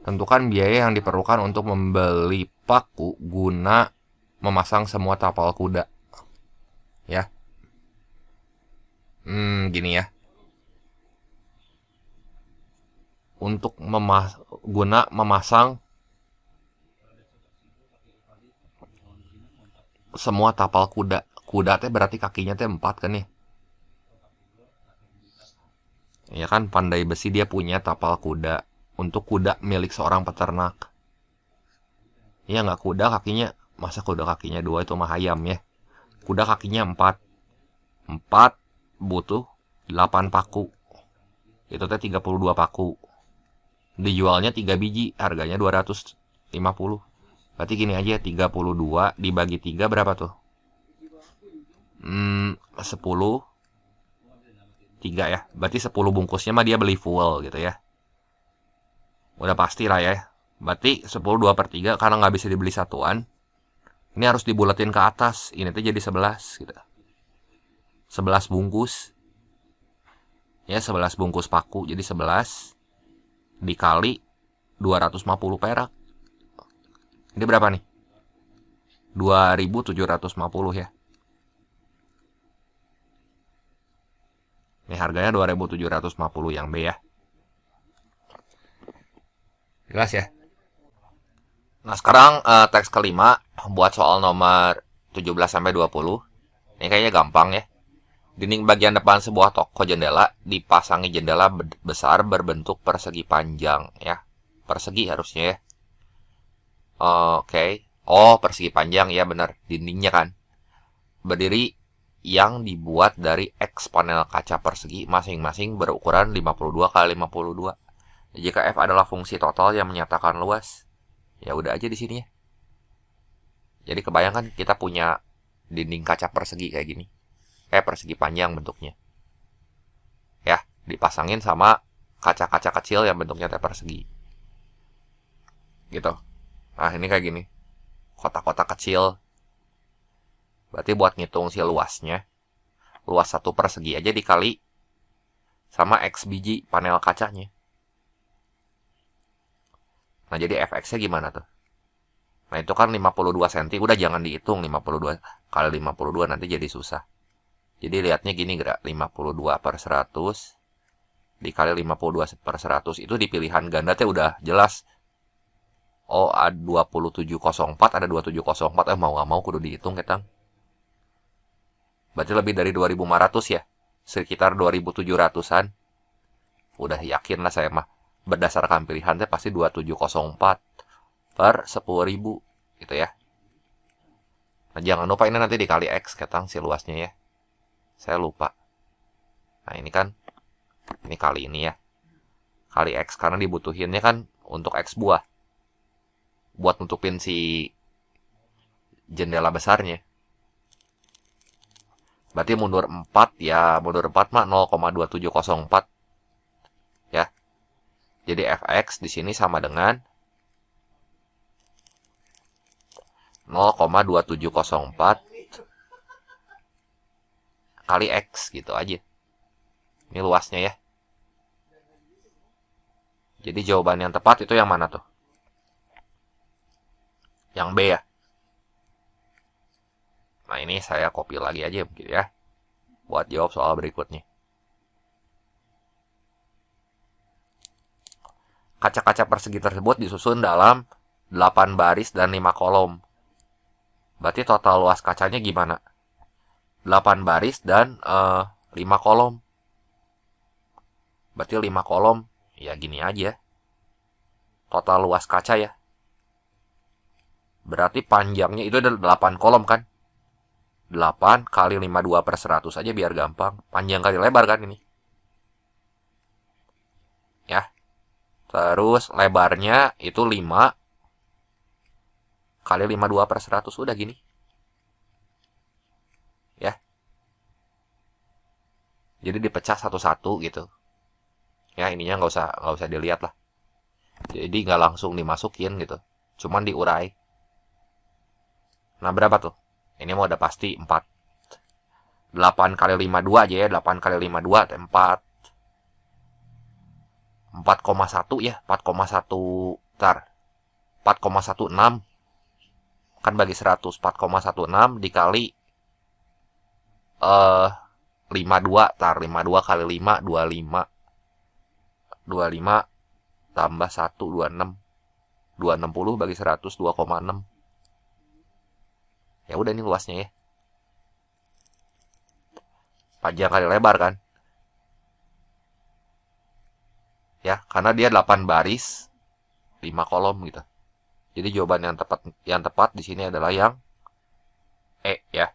Speaker 1: tentukan biaya yang diperlukan untuk membeli paku guna memasang semua tapal kuda. Ya. Gini ya. Untuk guna memasang semua tapal kuda. Kuda teh berarti kakinya teh 4 kan ya. Ya kan, Pandai Besi dia punya tapal kuda untuk kuda milik seorang peternak. Ya nggak, kuda kakinya, masa kuda kakinya 2 itu mah ayam ya. Kuda kakinya 4 butuh 8 paku. Itu teh 32 paku. Dijualnya 3 biji, harganya 250. Berarti gini aja, 32 dibagi 3 berapa tuh? 10 3 ya. Berarti 10 bungkusnya mah dia beli full gitu ya. Udah pasti lah ya. Berarti 10 2/3 karena nggak bisa dibeli satuan. Ini harus dibulatin ke atas. Ini tuh jadi 11 gitu. 11 bungkus. Ya, 11 bungkus paku. Jadi 11 dikali 250 perak. Ini berapa nih? 2.750 ya. Ini harganya 2.750 yang B ya. Jelas ya? Nah, sekarang teks kelima buat soal nomor 17-20. Ini kayaknya gampang ya. Dinding bagian depan sebuah toko jendela dipasangi jendela besar berbentuk persegi panjang ya. Persegi harusnya ya. Oke. Oh, persegi panjang ya, benar. Dindingnya kan. Berdiri yang dibuat dari X panel kaca persegi masing-masing berukuran 52 kali 52. Jika F adalah fungsi total yang menyatakan luas, ya udah aja di sini ya. Jadi kebayangkan kita punya dinding kaca persegi kayak gini. Kayak persegi panjang bentuknya. Ya, dipasangin sama kaca-kaca kecil yang bentuknya persegi. Gitu. Nah, ini kayak gini. Kotak-kotak kecil. Berarti buat ngitung si luasnya, luas 1 persegi aja dikali sama X biji panel kacanya. Nah, jadi Fx-nya gimana tuh? Nah, itu kan 52 cm. Udah jangan dihitung 52 kali 52, nanti jadi susah. Jadi lihatnya gini gerak, 52/100 dikali 52/100 itu di pilihan ganda teh udah jelas. Oh, ada 2704, ada 2704. Mau gak mau kudu dihitung ketang. Berarti lebih dari 2.500 ya. Sekitar 2.700-an. Udah yakin lah saya mah. Berdasarkan pilihan teh pasti 2704/10.000 gitu ya. Nah, jangan lupa ini nanti dikali X ketang si luasnya ya. Saya lupa. Nah, ini kan, ini kali ini ya. Kali X, karena dibutuhinnya kan untuk X buah. Buat nutupin si jendela besarnya. Berarti mundur 4 ya, mundur 4 mah 0,2704. Ya. Jadi Fx di sini sama dengan 0,2704 kali X gitu aja. Ini luasnya ya. Jadi jawaban yang tepat itu yang mana tuh? Yang B ya. Nah, ini saya copy lagi aja mungkin ya. Buat jawab soal berikutnya. Kaca-kaca persegi tersebut disusun dalam 8 baris dan 5 kolom. Berarti total luas kacanya gimana? 8 baris dan 5 kolom. Berarti 5 kolom. Ya gini aja. Total luas kaca ya. Berarti panjangnya itu ada 8 kolom kan. 8 kali 52/100 aja biar gampang. Panjang kali lebar kan ini. Ya. Terus lebarnya itu 5 kali 52/100. Udah gini. Ya. Jadi dipecah satu-satu gitu. Ya, ininya nggak usah dilihat lah. Jadi nggak langsung dimasukin gitu. Cuman diurai. Nah, berapa tuh? Ini mau udah pasti 4. 8 kali 52 aja ya. 8 kali 52 4. 4,1 ya. 4,1. Ntar. 4,16. Kan bagi 100. 4,16 dikali 52. Ntar. 52 kali 5. 25. 25 tambah 1. 26. 260 bagi 100. 2,6. Ya udah ini luasnya ya. Panjang kali lebar kan. Ya, karena dia 8 baris, 5 kolom gitu. Jadi jawaban yang tepat di sini adalah yang E ya.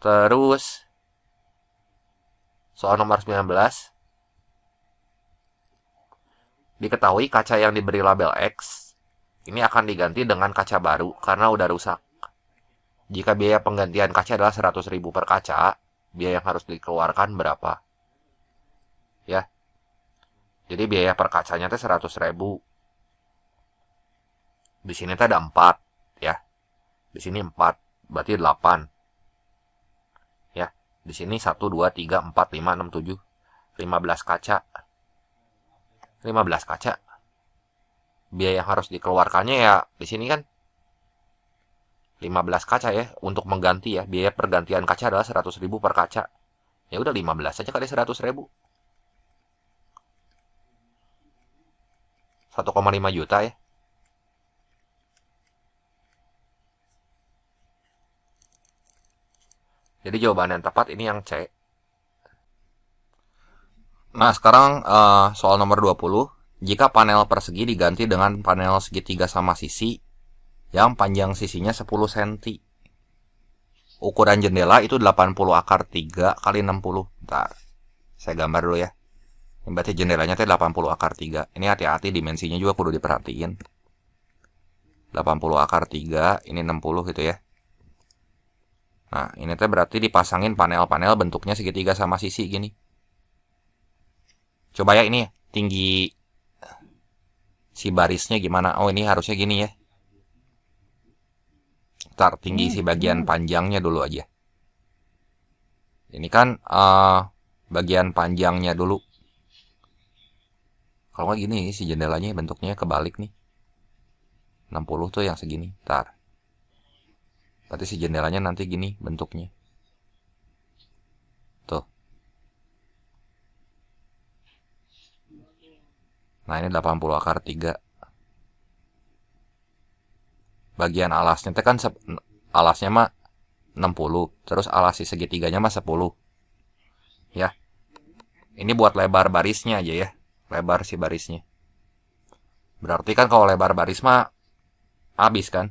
Speaker 1: Terus soal nomor 19. Diketahui kaca yang diberi label X ini akan diganti dengan kaca baru karena udah rusak. Jika biaya penggantian kaca adalah 100.000 per kaca, biaya yang harus dikeluarkan berapa? Ya. Jadi biaya per kacanya itu 100.000. Di sini tuh ada 4 ya. Di sini 4, berarti 8. Ya. Di sini 1 2 3 4 5 6 7 15 kaca. 15 kaca. Biaya yang harus dikeluarkannya ya di sini kan 15 kaca ya untuk mengganti ya. Biaya pergantian kaca adalah 100.000 per kaca. Ya udah 15 aja kali 100.000. 1,5 juta ya. Jadi jawaban yang tepat ini yang C. Nah sekarang soal nomor 20. Jika panel persegi diganti dengan panel segitiga sama sisi yang panjang sisinya 10 cm. Ukuran jendela itu 80 akar 3 kali 60. Bentar. Saya gambar dulu ya. Ini berarti jendelanya itu 80 akar 3. Ini hati-hati dimensinya juga kudu diperhatiin. 80 akar 3, ini 60 gitu ya. Nah, ini tuh berarti dipasangin panel-panel bentuknya segitiga sama sisi gini. Coba ya ini tinggi si barisnya gimana? Oh, ini harusnya gini ya. Ntar tinggi si bagian panjangnya dulu aja. Ini kan bagian panjangnya dulu. Kalau nggak gini si jendelanya bentuknya kebalik nih. 60 tuh yang segini. Ntar. Berarti si jendelanya nanti gini bentuknya. Tuh. Nah ini 80 akar 3. Bagian alasnya itu kan alasnya mah 60. Terus alas si segitiganya mah 10. Ya. Ini buat lebar barisnya aja ya. Lebar si barisnya. Berarti kan kalau lebar baris mah habis kan.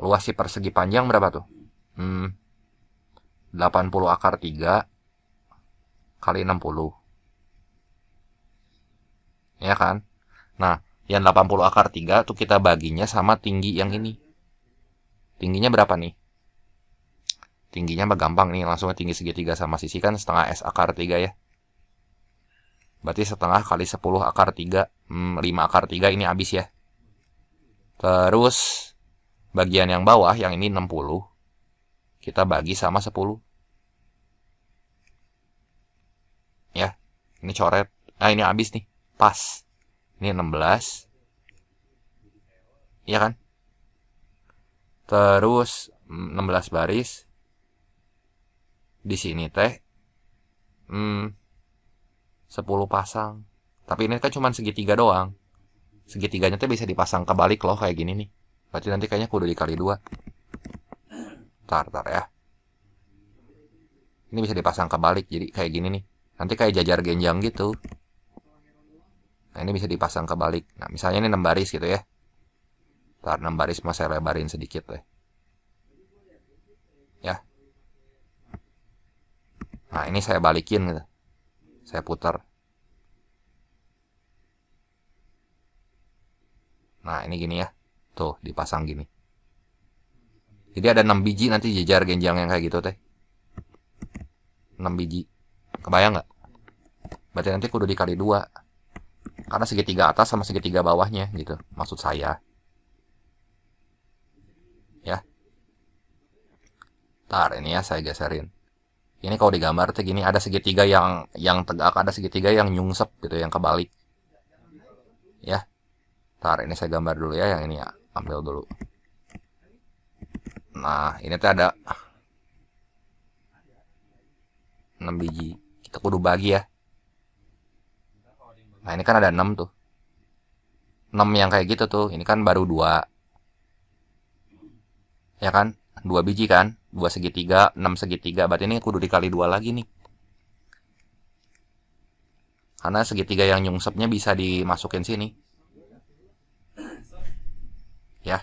Speaker 1: Luas si persegi panjang berapa tuh? 80 akar 3 kali 60. Ya kan? Nah, yang 80 akar 3 tuh kita baginya sama tinggi yang ini. Tingginya berapa nih? Tingginya mah gampang nih, langsung tinggi segitiga sama sisi kan setengah S akar 3 ya. Berarti setengah kali 10 akar 3, 5 akar 3 ini habis ya. Terus bagian yang bawah yang ini 60 kita bagi sama 10. Ya, ini coret. Nah, ini habis nih. Pas. Ini 16. Iya kan? Terus 16 baris. Di sini teh 10 pasang. Tapi ini kan cuma segitiga doang. Segitiganya teh bisa dipasang kebalik loh kayak gini nih. Berarti nanti kayaknya kudu dikali 2. Tar ya. Ini bisa dipasang kebalik jadi kayak gini nih. Nanti kayak jajar genjang gitu. Nah ini bisa dipasang kebalik. Nah misalnya ini 6 baris gitu ya. Tar 6 baris mau saya lebarin sedikit deh. Ya. Nah ini saya balikin gitu. Saya putar. Nah ini gini ya. Tuh dipasang gini. Jadi ada 6 biji nanti jajar genjang yang kayak gitu teh. 6 biji. Kebayang nggak? Berarti nanti kudu dikali 2. Karena segitiga atas sama segitiga bawahnya gitu. Maksud saya. Ya. Ntar ini ya saya geserin. Ini kalau digambar tuh gini, ada segitiga yang tegak, ada segitiga yang nyungsep gitu, yang kebalik. Ya. Ntar ini saya gambar dulu ya, yang ini ya. Ambil dulu. Nah, ini tuh ada 6 biji. Kita kudu bagi ya. Nah, ini kan ada 6 tuh. 6 yang kayak gitu tuh. Ini kan baru 2. Ya kan? 2 biji kan? 2 segitiga, 6 segitiga. Berarti ini kudu dikali 2 lagi nih. Karena segitiga yang nyungsepnya bisa dimasukin sini. Ya.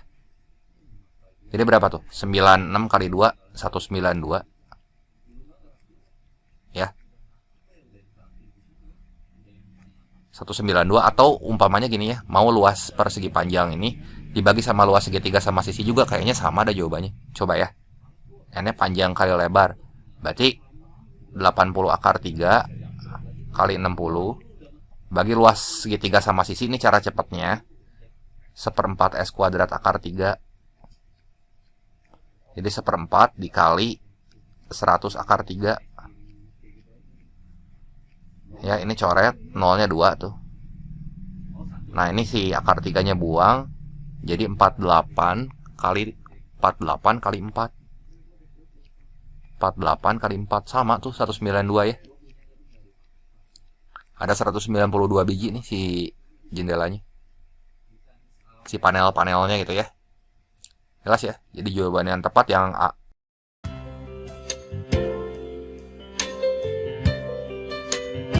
Speaker 1: Jadi berapa tuh? 96 kali 2, 192. Ya. 192, atau umpamanya gini ya, mau luas persegi panjang ini dibagi sama luas segitiga sama sisi juga kayaknya sama ada jawabannya. Coba ya. N-nya panjang kali lebar. Berarti 80 akar 3 kali 60 bagi luas segitiga sama sisi. Ini cara cepatnya 1/4 S kuadrat akar 3. Jadi 1/4 dikali 100 akar 3. Ya, ini coret, nolnya 2 tuh. Nah, ini si akar 3-nya buang. Jadi 48 kali 48 kali 4. 48 kali 4 sama tuh 192 ya. Ada 192 biji nih si jendelanya. Si panel-panelnya gitu ya. Jelas ya. Jadi jawaban yang tepat yang A.